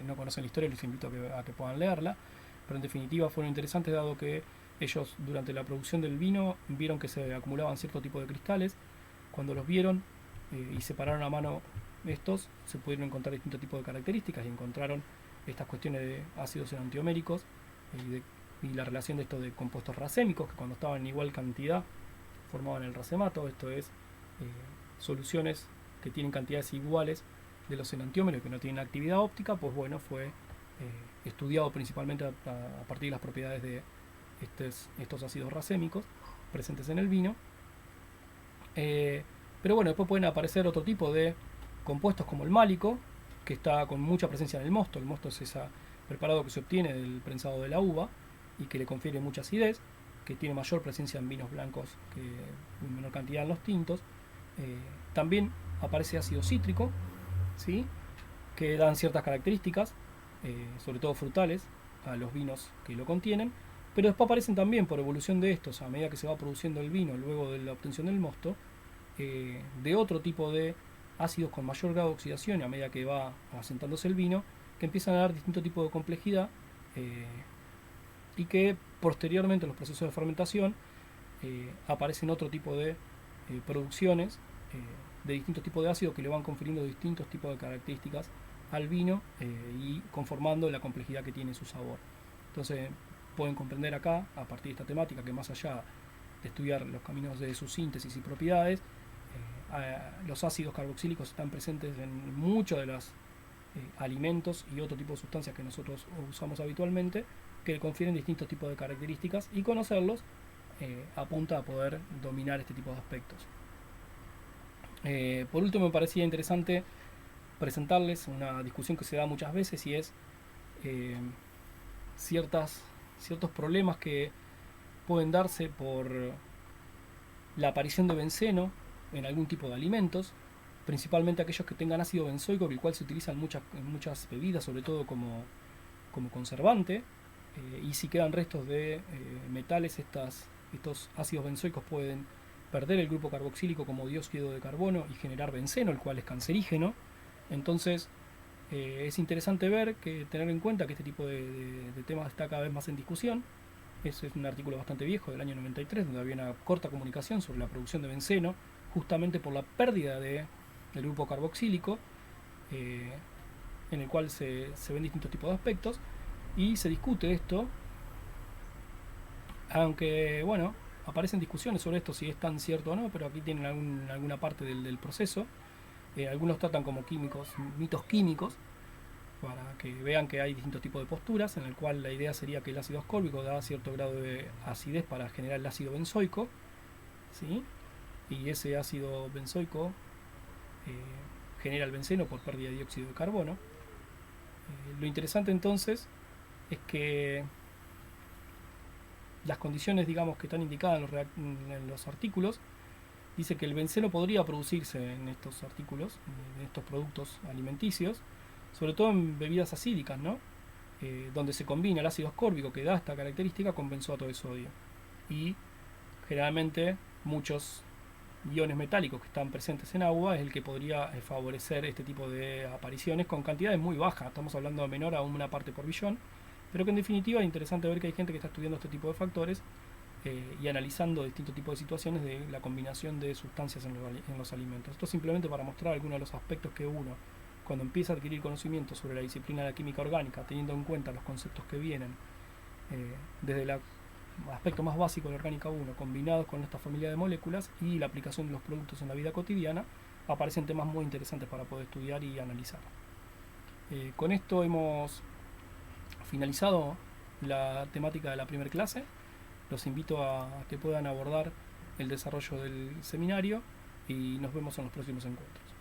no conocen la historia, les invito a que puedan leerla, pero en definitiva fueron interesantes dado que ellos durante la producción del vino vieron que se acumulaban cierto tipo de cristales. Cuando los vieron y separaron a mano estos, se pudieron encontrar distintos tipos de características y encontraron estas cuestiones de ácidos enantioméricos y la relación de estos de compuestos racémicos que cuando estaban en igual cantidad formaban el racemato. Esto es soluciones que tienen cantidades iguales de los enantiómeros que no tienen actividad óptica. Pues bueno, fue estudiado principalmente a partir de las propiedades de estos ácidos racémicos presentes en el vino. Pero bueno, después pueden aparecer otro tipo de compuestos como el málico, que está con mucha presencia en el mosto. El mosto es ese preparado que se obtiene del prensado de la uva y que le confiere mucha acidez, que tiene mayor presencia en vinos blancos que en menor cantidad en los tintos. También aparece ácido cítrico, ¿sí? Que dan ciertas características, sobre todo frutales, a los vinos que lo contienen. Pero después aparecen también, por evolución de estos, a medida que se va produciendo el vino luego de la obtención del mosto, de otro tipo de ácidos con mayor grado de oxidación, a medida que va asentándose el vino, que empiezan a dar distinto tipo de complejidad y que posteriormente en los procesos de fermentación aparecen otro tipo de producciones de distintos tipos de ácidos que le van confiriendo distintos tipos de características al vino y conformando la complejidad que tiene su sabor. Entonces pueden comprender acá, a partir de esta temática, que más allá de estudiar los caminos de su síntesis y propiedades, los ácidos carboxílicos están presentes en muchos de los alimentos y otro tipo de sustancias que nosotros usamos habitualmente, que confieren distintos tipos de características, y conocerlos apunta a poder dominar este tipo de aspectos. Por último, me parecía interesante presentarles una discusión que se da muchas veces y es eh, ciertos problemas que pueden darse por la aparición de benceno en algún tipo de alimentos, principalmente aquellos que tengan ácido benzoico, el cual se utiliza en muchas bebidas, sobre todo como conservante, y si quedan restos de metales, estos ácidos benzoicos pueden perder el grupo carboxílico como dióxido de carbono y generar benceno, el cual es cancerígeno. Entonces, es interesante tener en cuenta que este tipo de temas está cada vez más en discusión. Ese es un artículo bastante viejo del año 93, donde había una corta comunicación sobre la producción de benceno, justamente por la pérdida del grupo carboxílico, eh, en el cual se ven distintos tipos de aspectos, y se discute esto, aunque, bueno, aparecen discusiones sobre esto, si es tan cierto o no, pero aquí tienen alguna parte del proceso. Algunos tratan como mitos químicos, para que vean que hay distintos tipos de posturas, en el cual la idea sería que el ácido ascórbico da cierto grado de acidez para generar el ácido benzoico, ¿sí? Y ese ácido benzoico genera el benceno por pérdida de dióxido de carbono. Lo interesante entonces es que las condiciones, digamos, que están indicadas en los artículos, dice que el benceno podría producirse en estos artículos, en estos productos alimenticios, sobre todo en bebidas acídicas, ¿no? Donde se combina el ácido ascórbico que da esta característica con benzoato de sodio. Y generalmente muchos iones metálicos que están presentes en agua es el que podría favorecer este tipo de apariciones con cantidades muy bajas, estamos hablando de menor a una parte por billón, pero que en definitiva es interesante ver que hay gente que está estudiando este tipo de factores y analizando distintos tipos de situaciones de la combinación de sustancias en los alimentos. Esto simplemente para mostrar algunos de los aspectos que uno, cuando empieza a adquirir conocimiento sobre la disciplina de la química orgánica, teniendo en cuenta los conceptos que vienen desde el aspecto más básico de la orgánica 1, combinados con esta familia de moléculas y la aplicación de los productos en la vida cotidiana, aparecen temas muy interesantes para poder estudiar y analizar. Con esto hemos finalizado la temática de la primera clase. Los invito a que puedan abordar el desarrollo del seminario y nos vemos en los próximos encuentros.